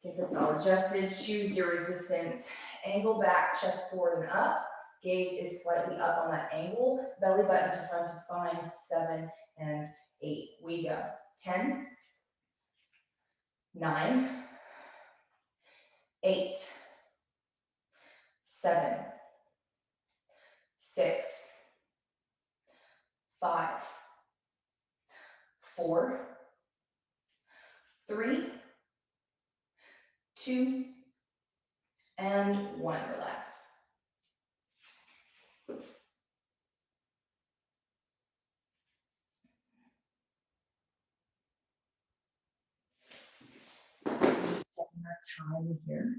get this all adjusted, choose your resistance, angle back, chest forward and up. Gaze is slightly up on that angle, belly button to front of spine, 7 and 8. We go. 10, 9, 8, 7, 6, 5, 4, 3, 2, and 1. Relax. Just checking our time here.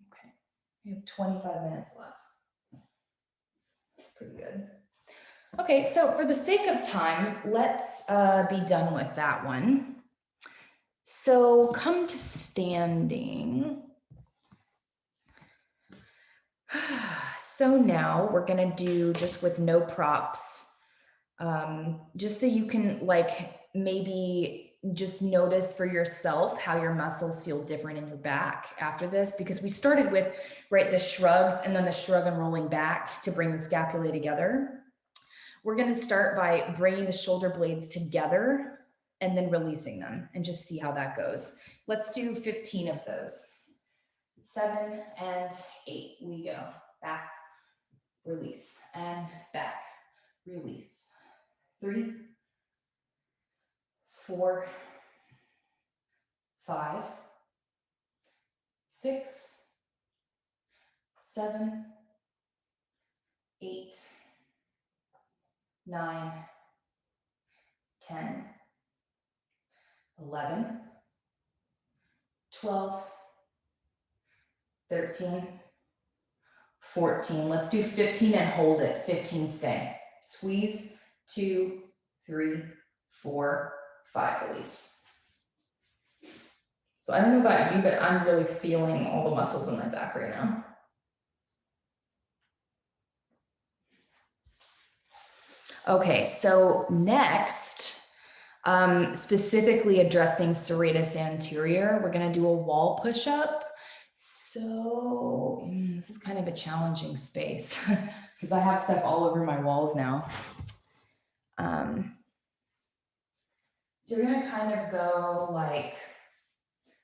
Okay, we have 25 minutes left. That's pretty good. Okay, so for the sake of time, let's be done with that one. So come to standing. So now we're gonna do just with no props, just so you can like maybe just notice for yourself how your muscles feel different in your back after this, because we started with, right, the shrugs and then the shrug and rolling back to bring the scapulae together. We're gonna start by bringing the shoulder blades together and then releasing them and just see how that goes. Let's do 15 of those. 7 and 8, we go. Back, release, and back, release. 3, 4, 5, 6, 7, 8, 9, 10, 11, 12, 13, 14. Let's do 15 and hold it. 15, stay. Squeeze, 2, 3, 4, 5, release. So I don't know about you, but I'm really feeling all the muscles in my back right now. Okay, so next, specifically addressing serratus anterior, we're gonna do a wall push-up. So this is kind of a challenging space because I have stuff all over my walls now. So you're gonna kind of go like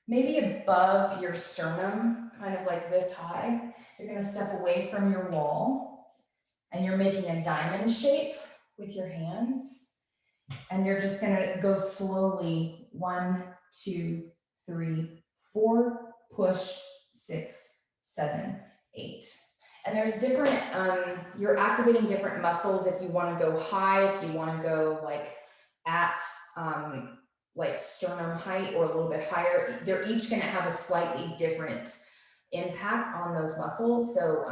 maybe above your sternum, kind of like this high. You're gonna step away from your wall and you're making a diamond shape with your hands. And you're just gonna go slowly, 1, 2, 3, 4, push, 6, 7, 8. And there's different, you're activating different muscles if you wanna go high, if you wanna go like at like sternum height or a little bit higher. They're each gonna have a slightly different impact on those muscles. So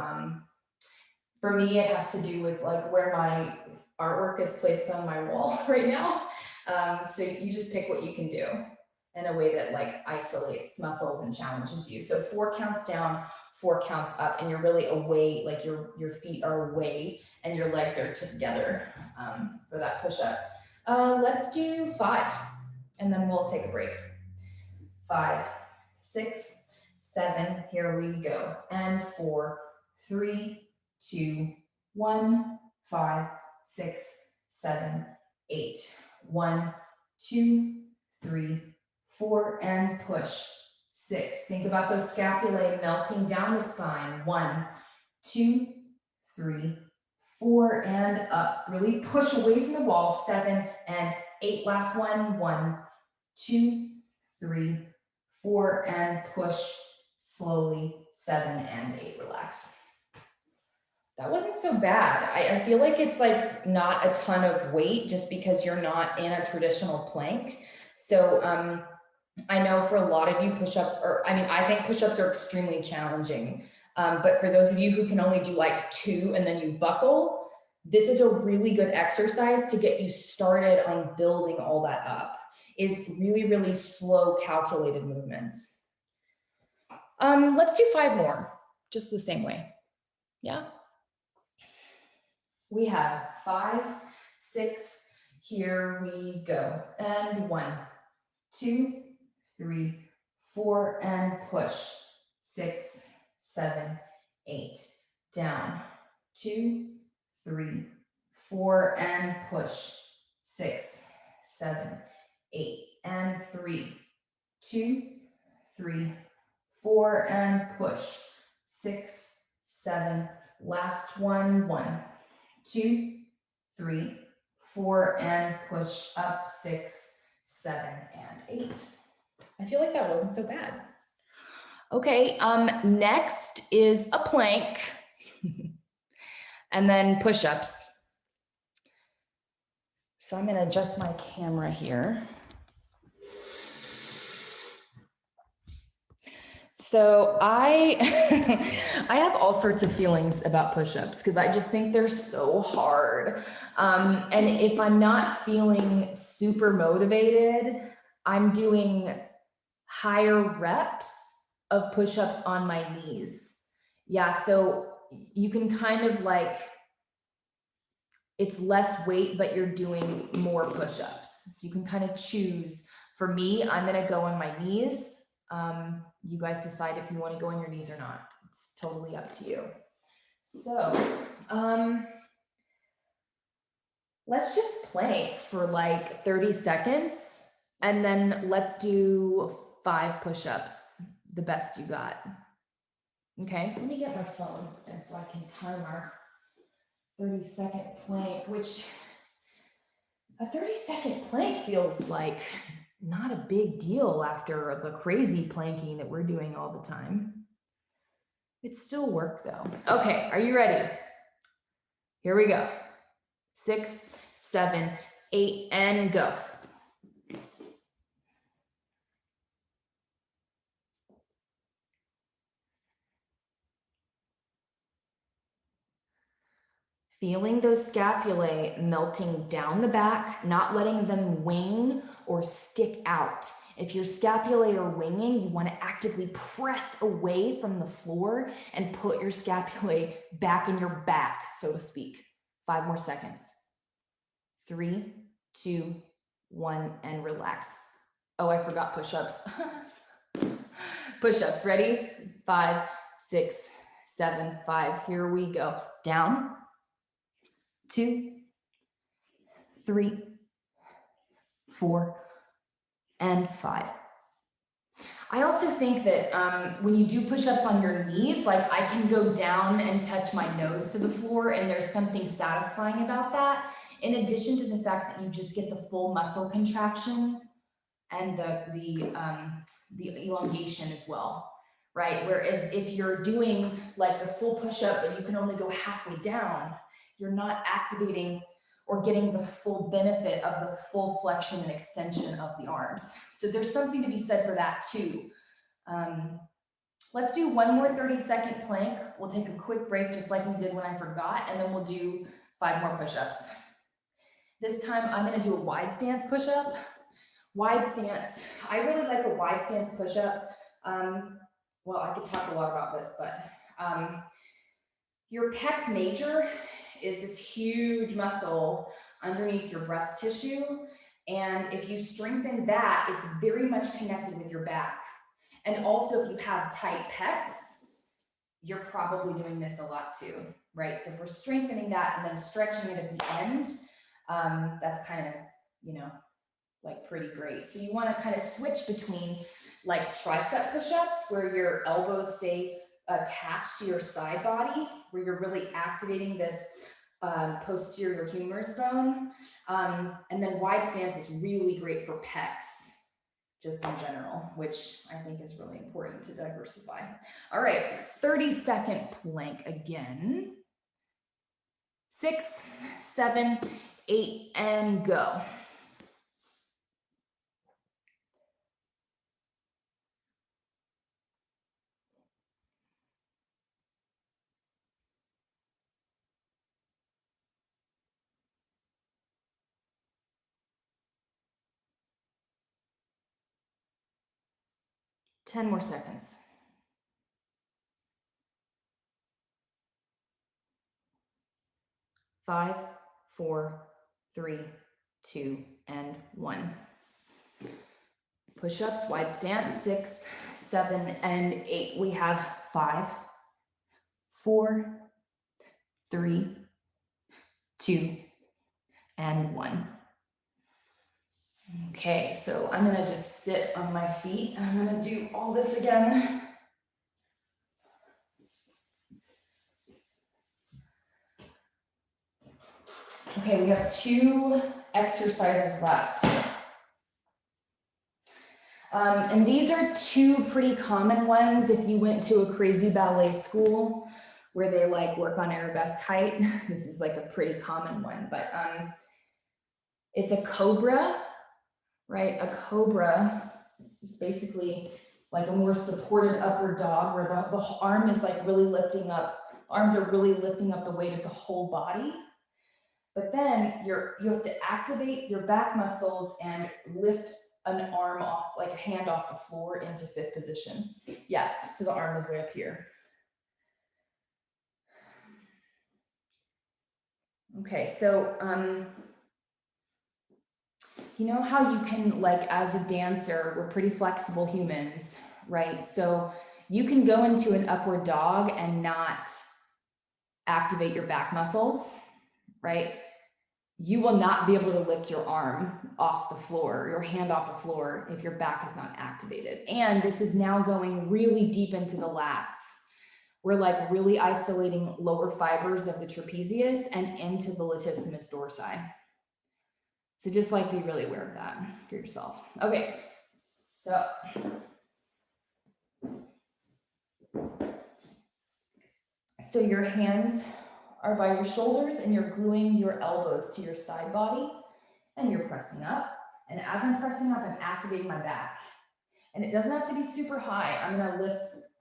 for me, it has to do with like where my artwork is placed on my wall right now. So you just pick what you can do in a way that like isolates muscles and challenges you. So 4 counts down, 4 counts up, and you're really away, like your feet are away and your legs are together for that push up. Let's do 5 and then we'll take a break. 5, 6, 7, here we go. And 4, 3, 2, 1, 5, 6, 7, 8. 1, 2, 3, 4, and push. 6. Think about those scapulae melting down the spine. 1, 2, 3, 4, and up. Really push away from the wall. 7 and 8. Last one. 1, 2, 3, 4, and push slowly. 7 and 8. Relax. That wasn't so bad. I feel like it's like not a ton of weight just because you're not in a traditional plank. So I know for a lot of you push-ups are, I mean, I think push-ups are extremely challenging. But for those of you who can only do like 2 and then you buckle, this is a really good exercise to get you started on building all that up. Is really, really slow, calculated movements. Let's do 5 more, just the same way. Yeah. We have 5, 6, here we go. And 1, 2, 3, 4, and push. 6, 7, 8, down. 2, 3, 4, and push. 6, 7, 8, and 3, 2, 3, 4, and push. 6, 7, last one. 1, 2, 3, 4, and push up. 6, 7, and 8. I feel like that wasn't so bad. Okay, next is a plank and then push-ups. So I'm gonna adjust my camera here. So I have all sorts of feelings about push-ups because I just think they're so hard. And if I'm not feeling super motivated, I'm doing higher reps of push-ups on my knees. Yeah, so you can kind of like, it's less weight, but you're doing more push-ups. So you can kind of choose. For me, I'm gonna go on my knees. You guys decide if you want to go on your knees or not. It's totally up to you. So let's just plank for like 30 seconds and then let's do 5 push-ups, the best you got. Okay, let me get my phone and so I can time our 30-second plank, which a 30-second plank feels like not a big deal after the crazy planking that we're doing all the time. It still work though. Okay, are you ready? Here we go. 6, 7, 8, and go. Feeling those scapulae melting down the back, not letting them wing or stick out. If your scapulae are winging, you want to actively press away from the floor and put your scapulae back in your back, so to speak. 5 more seconds. 3, 2, 1, and relax. Oh, I forgot push-ups. Push-ups, ready? 5, 6, 7, 5. Here we go. Down. 2, 3, 4, and 5. I also think that when you do push-ups on your knees, like I can go down and touch my nose to the floor and there's something satisfying about that. In addition to the fact that you just get the full muscle contraction and the elongation as well, right? Whereas if you're doing like the full push-up and you can only go halfway down, you're not activating or getting the full benefit of the full flexion and extension of the arms. So there's something to be said for that too. Let's do one more 30-second plank. We'll take a quick break just like we did when I forgot, and then we'll do 5 more push-ups. This time I'm gonna do a wide stance push-up. Wide stance, I really like a wide stance push-up. Well, I could talk a lot about this, but your pec major is this huge muscle underneath your breast tissue. And if you strengthen that, it's very much connected with your back. And also if you have tight pecs, you're probably doing this a lot too, right? So if we're strengthening that and then stretching it at the end, that's kind of, you know, like pretty great. So you want to kind of switch between like tricep push-ups where your elbows stay attached to your side body, where you're really activating this posterior humerus bone. And then wide stance is really great for pecs, just in general, which I think is really important to diversify. All right, 30-second plank again. 6, 7, 8, and go. Ten more seconds. 5, 4, 3, 2, and 1. Push-ups, wide stance, 6, 7, and 8. We have 5, 4, 3, 2, and 1. Okay, so I'm gonna just sit on my feet. I'm gonna do all this again. Okay, we have 2 exercises left. And these are 2 pretty common ones if you went to a crazy ballet school where they like work on arabesque height. This is like a pretty common one, but it's a cobra, right? A cobra is basically like a more supported upward dog where the arm is like really lifting up, arms are really lifting up the weight of the whole body. But then you have to activate your back muscles and lift an arm off, like a hand off the floor into 5th position. Yeah, so the arm is way up here. Okay, so you know how you can, like as a dancer, we're pretty flexible humans, right? So you can go into an upward dog and not activate your back muscles, right? You will not be able to lift your arm off the floor, your hand off the floor, if your back is not activated. And this is now going really deep into the lats. We're like really isolating lower fibers of the trapezius and into the latissimus dorsi. So just like be really aware of that for yourself. Okay, so your hands are by your shoulders and you're gluing your elbows to your side body and you're pressing up. And as I'm pressing up, I'm activating my back. And it doesn't have to be super high.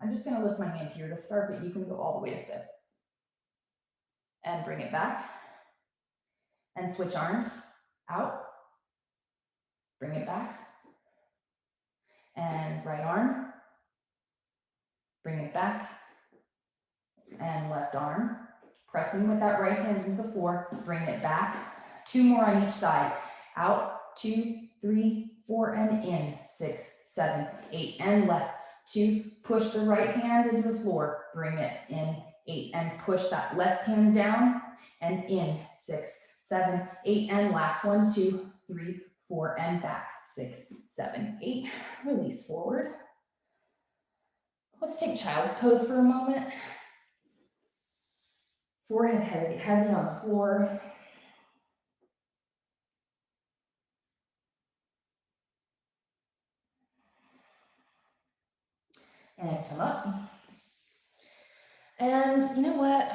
I'm just gonna lift my hand here to start, but you can go all the way to 5th. And bring it back. And switch arms out. Bring it back. And right arm. Bring it back. And left arm. Pressing with that right hand into the floor. Bring it back. 2 more on each side. Out, 2, 3, 4, and in. 6, 7, 8, and left. 2, push the right hand into the floor. Bring it in. 8, and push that left hand down and in. 6, 7, 8, and last one. 2, 3, 4, and back. 6, 7, 8. Release forward. Let's take child's pose for a moment. Forehead heavy on the floor. And come up. And you know what?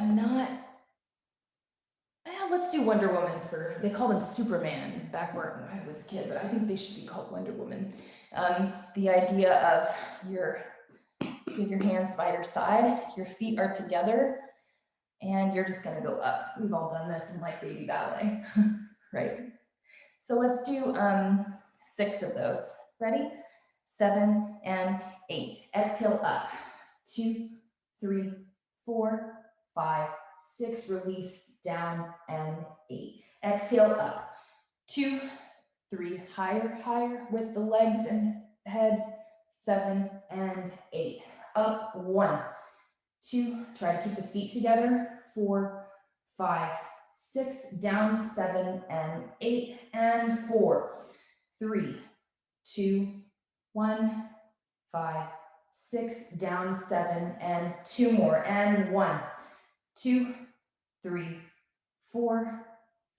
Let's do Wonder Woman's they call them Superman back when I was a kid, but I think they should be called Wonder Woman. The idea of your hands by your side, your feet are together, and you're just gonna go up. We've all done this in like baby ballet, right? So let's do 6 of those. Ready? 7 and 8. Exhale up. 2, 3, 4, 5, 6. Release down and 8. Exhale up. 2, 3. Higher, higher with the legs and head. 7 and 8. Up. 1, 2. Try to keep the feet together. 4, 5, 6, down 7 and 8 and 4, 3, 2, 1, 5, 6, down 7 and 2 more and 1, 2, 3, 4,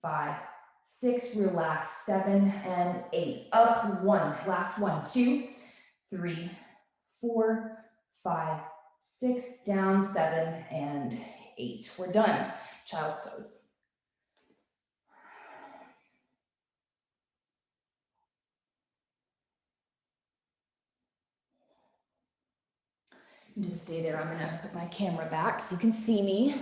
5, 6, relax 7 and 8, up 1, last one, 2, 3, 4, 5, 6, down 7 and 8. We're done. Child's pose. You just stay there. I'm gonna put my camera back so you can see me.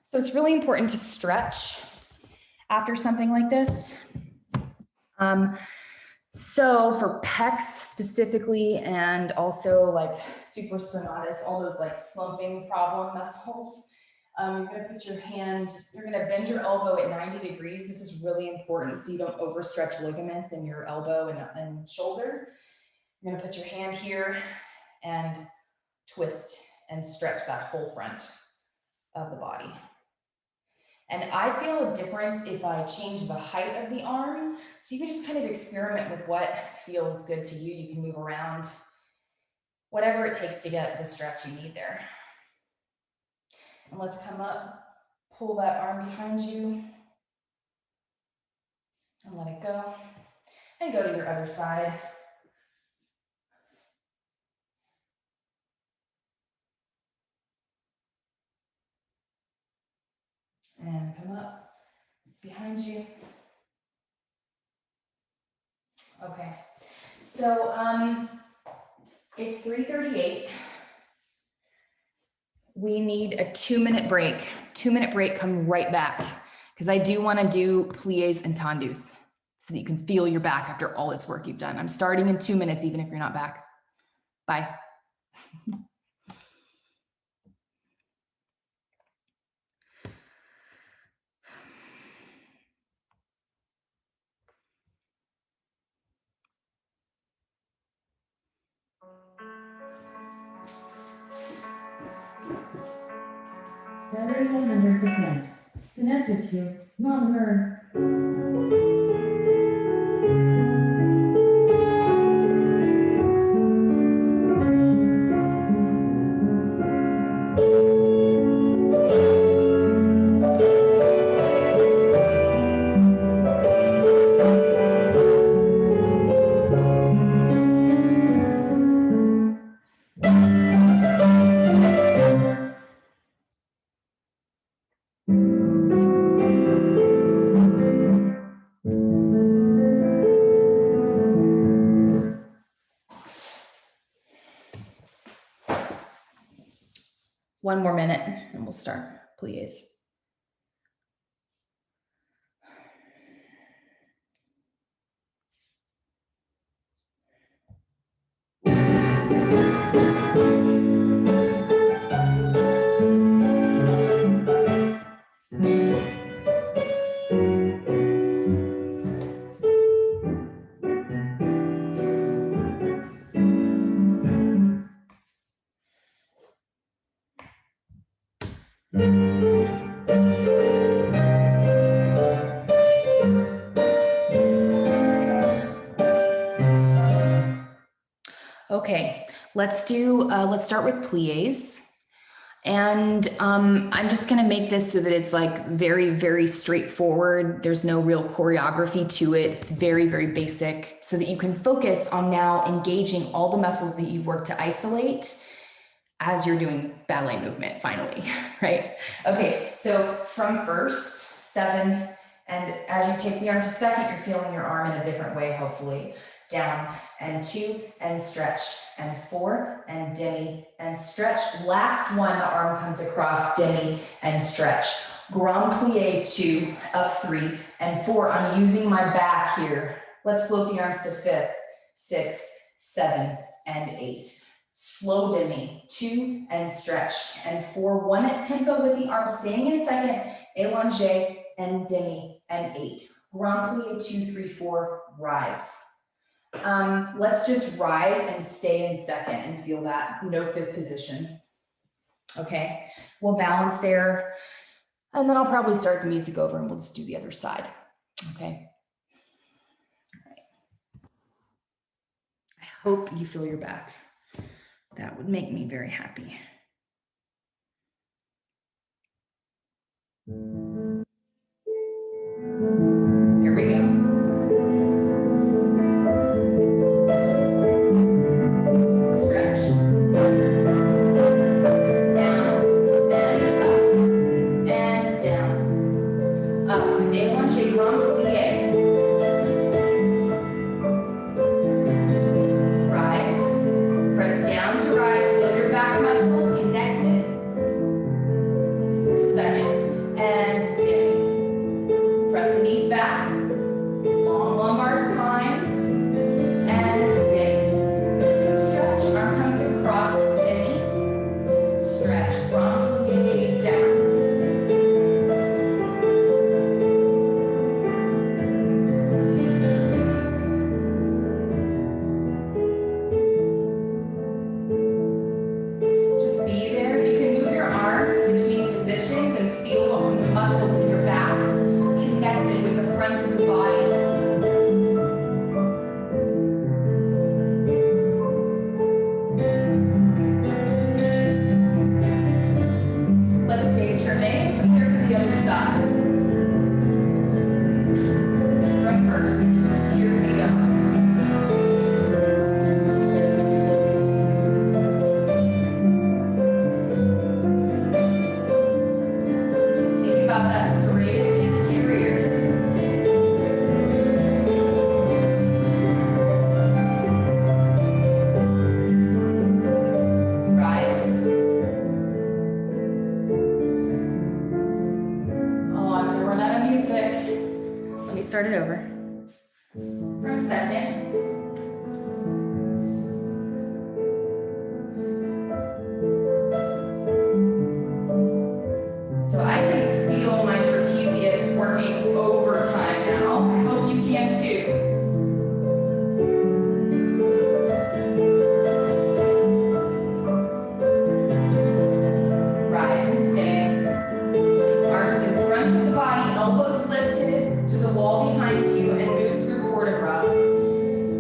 So it's really important to stretch after something like this. So for pecs specifically, and also like supraspinatus, all those like slumping problem muscles, you're gonna put your hand, you're gonna bend your elbow at 90 degrees. This is really important so you don't overstretch ligaments in your elbow and shoulder. You're gonna put your hand here and twist and stretch that whole front of the body. And I feel a difference if I change the height of the arm. So you can just kind of experiment with what feels good to you. You can move around, whatever it takes to get the stretch you need there. And let's come up, pull that arm behind you, and let it go. And go to your other side. And come up behind you. Okay, so it's 3:38. We need a 2-minute break. 2-minute break, come right back. Because I do want to do pliés and tendus so that you can feel your back after all this work you've done. I'm starting in 2 minutes, even if you're not back. Bye. Battery 100%. Connected to non-earth. One more minute and we'll start pliés. Okay, let's start with pliés. And I'm just gonna make this so that it's like very, very straightforward. There's no real choreography to it. It's very, very basic so that you can focus on now engaging all the muscles that you've worked to isolate as you're doing ballet movement finally, right? Okay, so from first, 7, and as you take the arm to second, you're feeling your arm in a different way, hopefully. Down, and 2, and stretch, and 4, and demi, and stretch. Last one, the arm comes across, demi, and stretch. Grand plie 2, up 3, and 4. I'm using my back here. Let's float the arms to 5th, 6, 7, and 8. Slow demi, 2, and stretch, and 4. 1 at tempo with the arm staying in second, allongé, and demi, and 8. Grand plie 2, 3, 4, rise. Let's just rise and stay in second and feel that, no 5th position. Okay, we'll balance there. And then I'll probably start the music over and we'll just do the other side. Okay. All right. I hope you feel your back. That would make me very happy. Here we go. Start it over for a second. So I can feel my trapezius working overtime now. I hope you can too. Rise and stay. Arms in front of the body, elbows lifted to the wall behind you, and move through vertebra.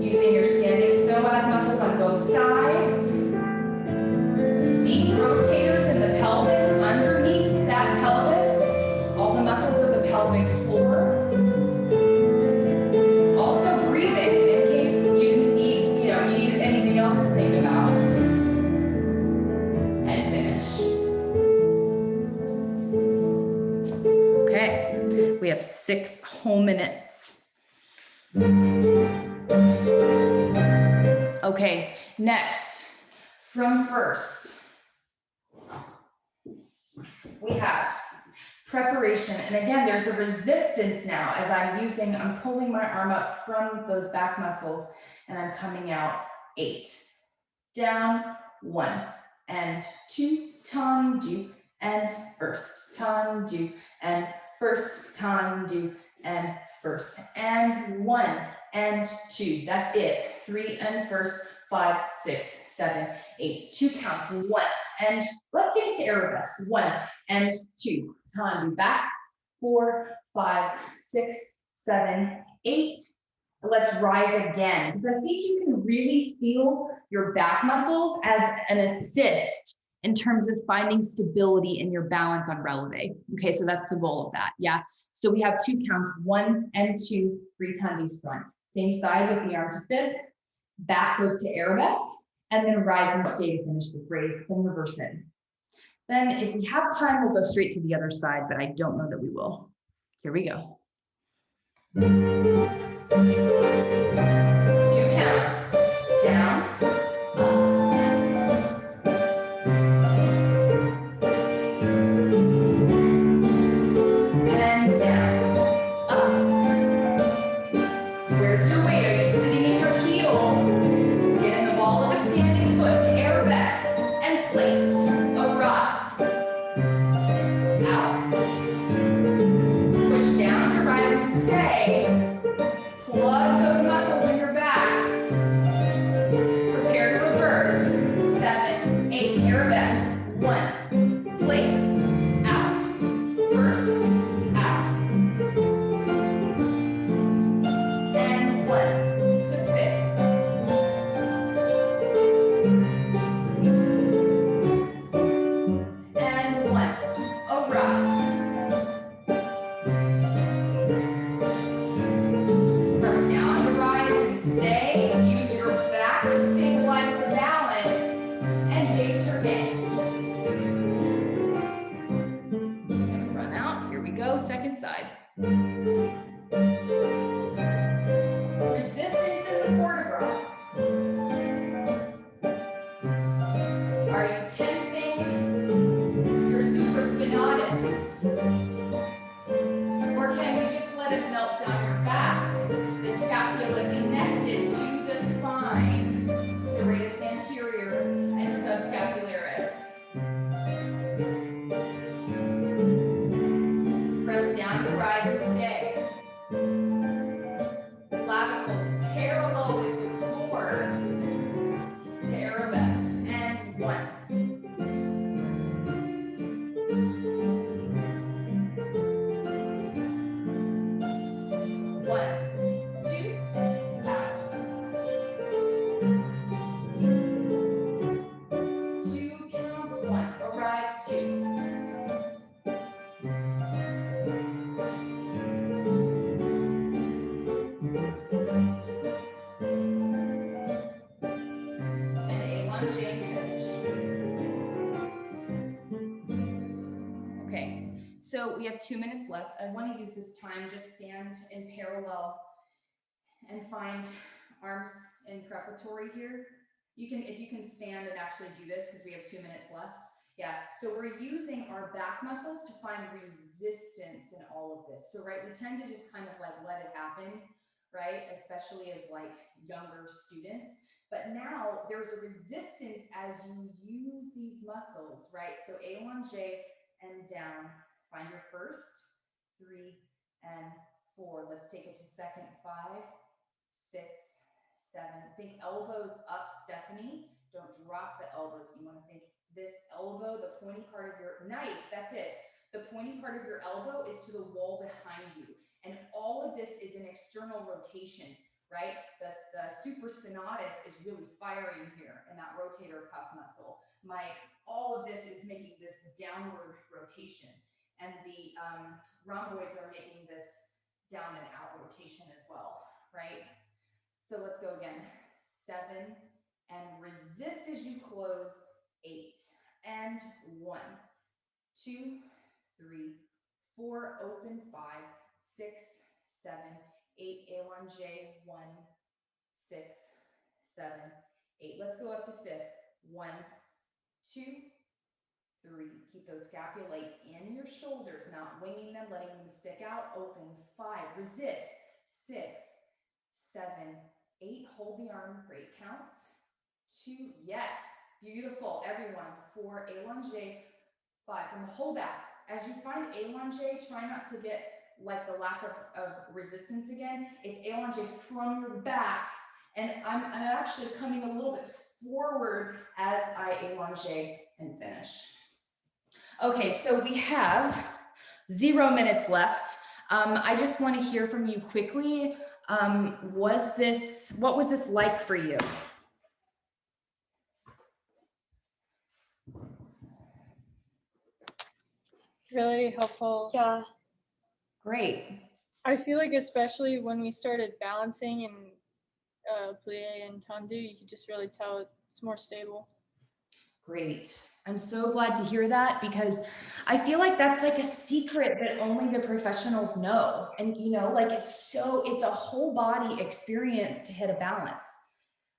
Using your standing psoas muscles on both sides. Deep rotators in the pelvis, underneath that pelvis, all the muscles of the pelvic floor. Also breathing in case you need, you need anything else to think about. And finish. Okay, we have 6 whole minutes. Okay, next, from first, we have preparation. And again, there's a resistance now as I'm pulling my arm up from those back muscles and I'm coming out 8. Down, 1, and 2, tendu, and first, tendu, and first, tendu, and first, and 1, and 2, that's it. 3 and first, 5, 6, 7, 8. 2 counts. 1 and let's take it to arabesque. 1 and 2. Tendu back. 4, 5, 6, 7, 8. Let's rise again because I think you can really feel your back muscles as an assist in terms of finding stability in your balance on releve. Okay, so that's the goal of that. Yeah. So we have 2 counts. 1 and 2. 3 tendus front. Same side with the arm to fifth. Back goes to arabesque, and then rise and stay to finish the phrase, then reverse it. Then if we have time, we'll go straight to the other side, but I don't know that we will. Here we go. 2 counts, down, and down, up. Where's your weight? Are you sitting in your heel? Get in the ball of a standing foot to arabesque and place a rock. Out. Push down to rise and stay. Plug those muscles in your back. allongé and finish. Okay, so we have 2 minutes left. I want to use this time, just stand in parallel and find arms in preparatory here. You can, if you can stand and actually do this, because we have 2 minutes left. Yeah, so we're using our back muscles to find resistance in all of this. So, right, we tend to just kind of like let it happen, right? Especially as like younger students. But now there's a resistance as you use these muscles, right? So allongé and down. Find your first, 3 and 4. Let's take it to second, 5, 6, 7. Think elbows up, Stephanie. Don't drop the elbows. You want to think this elbow, the pointy part of your, nice, that's it. The pointy part of your elbow is to the wall behind you. And all of this is an external rotation, right? The supraspinatus is really firing here in that rotator cuff muscle. All of this is making this downward rotation. And the rhomboids are making this down and out rotation as well, right? So let's go again. 7 and resist as you close. 8 and 1, 2, 3, 4, open. 5, 6, 7, 8, allongé. 1, 6, 7, 8. Let's go up to fifth. 1, 2, 3. Keep those scapulae in your shoulders, not winging them, letting them stick out. Open. 5. Resist. 6, 7, 8. Hold the arm. Great counts. 2. Yes. Beautiful. Everyone. 4. Allongé. 5. From the whole back. As you find allongé, try not to get like the lack of resistance again. It's allongé from your back. And I'm actually coming a little bit forward as I allongé and finish. Okay, so we have 0 minutes left. I just want to hear from you quickly. What was this like for you? Really helpful. Yeah. Great. I feel like especially when we started balancing and plie and tendu, you could just really tell it's more stable. Great. I'm so glad to hear that, because I feel like that's like a secret that only the professionals know. And you know, like it's a whole body experience to hit a balance,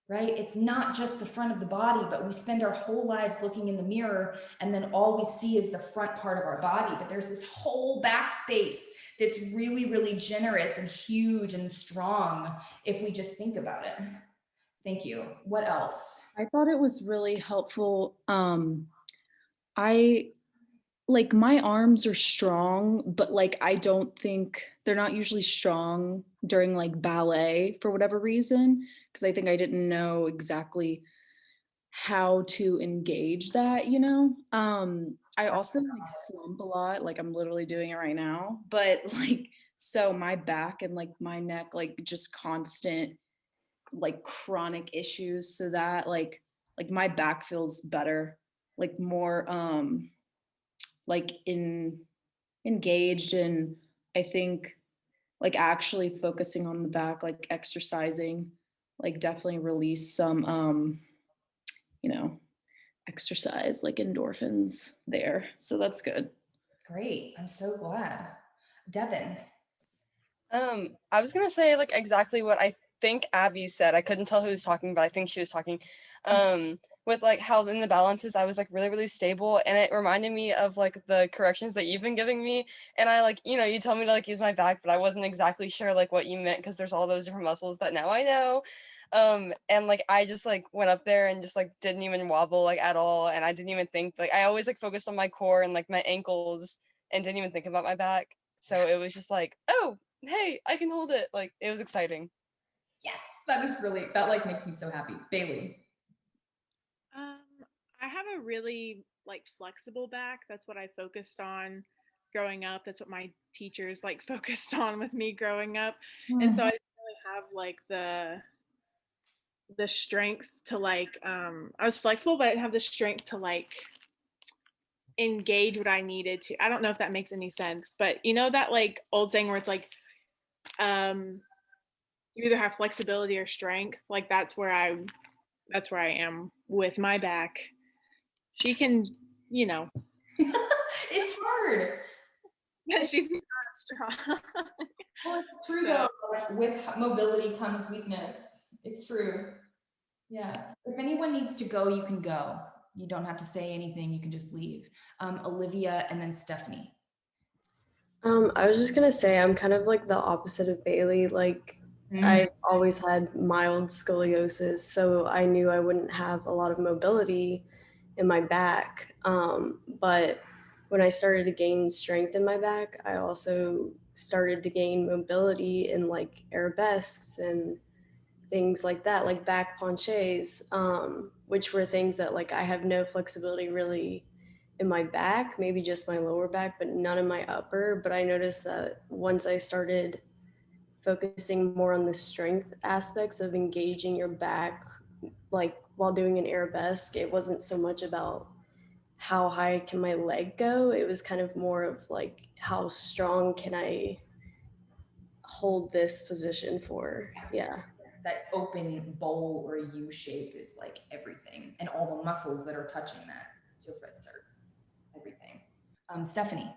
right? It's not just the front of the body, but we spend our whole lives looking in the mirror and then all we see is the front part of our body. But there's this whole back space that's really, really generous and huge and strong if we just think about it. Thank you. What else? I thought it was really helpful. I like my arms are strong, but like I don't think they're not usually strong during like ballet for whatever reason, because I think I didn't know exactly how to engage that, you know. I also like slump a lot, like I'm literally doing it right now, but like so my back and like my neck, like just constant like chronic issues, so that like my back feels better, like more like engaged, and I think like actually focusing on the back, like exercising, like definitely release some you know, exercise like endorphins there, so that's good. Great. I'm so glad. Devin. I was gonna say like exactly what I think Abby said. I couldn't tell who was talking, but I think she was talking. With like how in the balances I was like really, really stable, and it reminded me of like the corrections that you've been giving me. And I like, you know, you told me to like use my back, but I wasn't exactly sure like what you meant, because there's all those different muscles that now I know. And like I just like went up there and just like didn't even wobble like at all, and I didn't even think, like I always like focused on my core and like my ankles and didn't even think about my back. So it was just like, oh, hey, I can hold it. Like it was exciting. Yes, that like makes me so happy. Bailey. I have a really like flexible back. That's what I focused on growing up. That's what my teachers like focused on with me growing up. And so I didn't really have like the strength to like I was flexible, but I didn't have the strength to like engage what I needed to. I don't know if that makes any sense, but you know that like old saying where it's like you either have flexibility or strength. Like that's That's where I am with my back. She can, you know, It's hard. she's not strong. Well, it's true So- though. Like, with mobility comes weakness. It's true. Yeah. If anyone needs to go, you can go. You don't have to say anything. You can just leave. Olivia and then Stephanie. I was just gonna say I'm kind of like the opposite of Bailey. Like I've always had mild scoliosis, so I knew I wouldn't have a lot of mobility in my back. But when I started to gain strength in my back, I also started to gain mobility in like arabesques and things like that, like back penchés, which were things that like I have no flexibility really in my back, maybe just my lower back, but none in my upper. But I noticed that once I started focusing more on the strength aspects of engaging your back, like while doing an arabesque, it wasn't so much about how high can my leg go. It was kind of more of like, how strong can I hold this position for? Yeah. That open bowl or U shape is like everything, and all the muscles that are touching that surface are everything. Stephanie.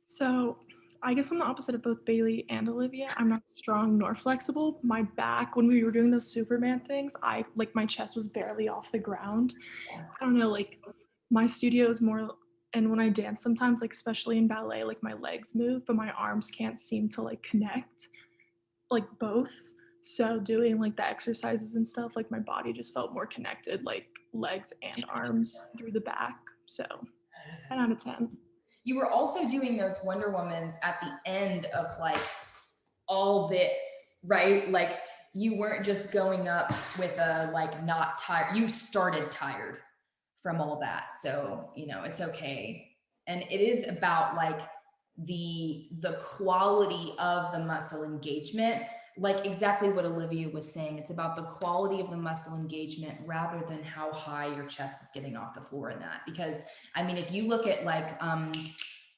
So I guess I'm the opposite of both Bailey and Olivia. I'm not strong nor flexible. My back, when we were doing those Superman things, I like my chest was barely off the ground. I don't know, like my studio is more, and when I dance sometimes, like especially in ballet, like my legs move, but my arms can't seem to like connect, like both. So doing like the exercises and stuff, like my body just felt more connected, like legs and arms through the back. So 10 out of 10. You were also doing those Wonder Womans at the end of like all this, right? Like you weren't just going up with a like not tired. You started tired from all that. So, you know, it's okay. And it is about like the quality of the muscle engagement, like exactly what Olivia was saying. It's about the quality of the muscle engagement rather than how high your chest is getting off the floor in that. Because I mean, if you look at like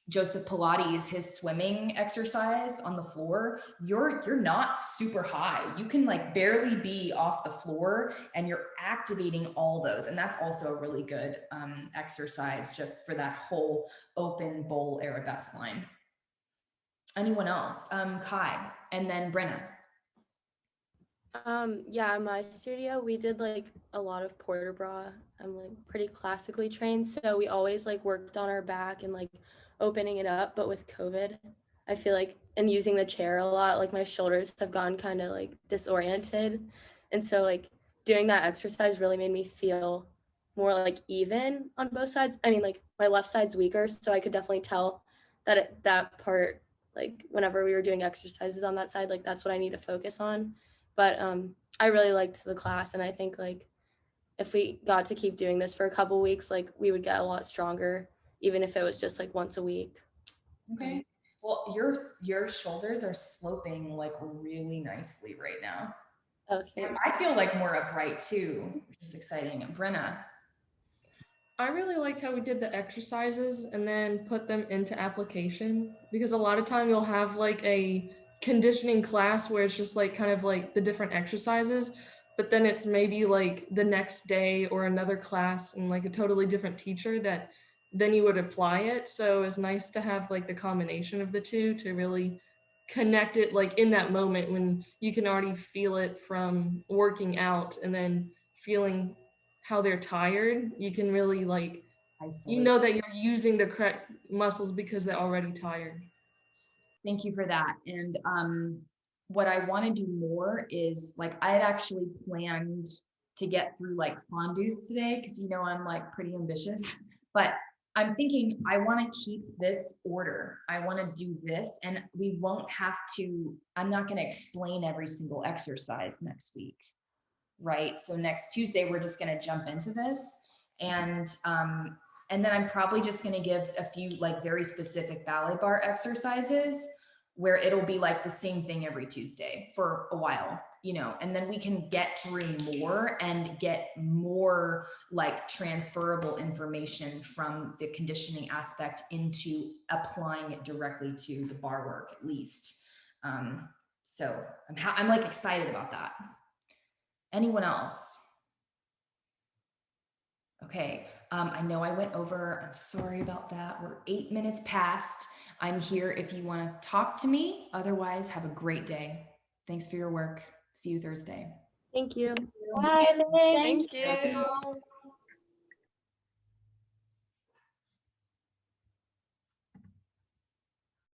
Joseph Pilates, his swimming exercise on the floor, you're not super high. You can like barely be off the floor and you're activating all those. And that's also a really good exercise just for that whole open bowl arabesque line. Anyone else? Kai and then Brenna. Yeah, in my studio we did like a lot of port bra. I'm like pretty classically trained, so we always like worked on our back and like opening it up. But with COVID, I feel like, and using the chair a lot, like my shoulders have gone kind of like disoriented, and so like doing that exercise really made me feel more like even on both sides. I mean, like my left side's weaker, so I could definitely tell that that part, like whenever we were doing exercises on that side, like that's what I need to focus on. But I really liked the class, and I think like if we got to keep doing this for a couple weeks, like we would get a lot stronger, even if it was just like once a week. Okay. Well, your shoulders are sloping like really nicely right now. Oh, thanks. I feel like more upright too, which is exciting. Brenna. I really liked how we did the exercises and then put them into application, because a lot of time you'll have like a conditioning class where it's just like kind of like the different exercises, but then it's maybe like the next day or another class and like a totally different teacher that then you would apply it. So it's nice to have like the combination of the two to really connect it like in that moment when you can already feel it from working out, and then feeling how they're tired. You can really like, you know that you're using the correct muscles because they're already tired. Thank you for that. And what I want to do more is like, I had actually planned to get through like fondues today because, you know, I'm like pretty ambitious, but I'm thinking I want to keep this order. I want to do this, and we won't have to, I'm not going to explain every single exercise next week. Right. So next Tuesday, we're just going to jump into this. And then I'm probably just going to give a few like very specific ballet bar exercises where it'll be like the same thing every Tuesday for a while, you know, and then we can get through more and get more like transferable information from the conditioning aspect into applying it directly to the bar work at least. So I'm like excited about that. Anyone else? Okay, I know I went over. I'm sorry about that. We're 8 minutes past. I'm here if you want to talk to me. Otherwise, have a great day. Thanks for your work. See you Thursday. Thank you. Bye. Thanks. Thank you.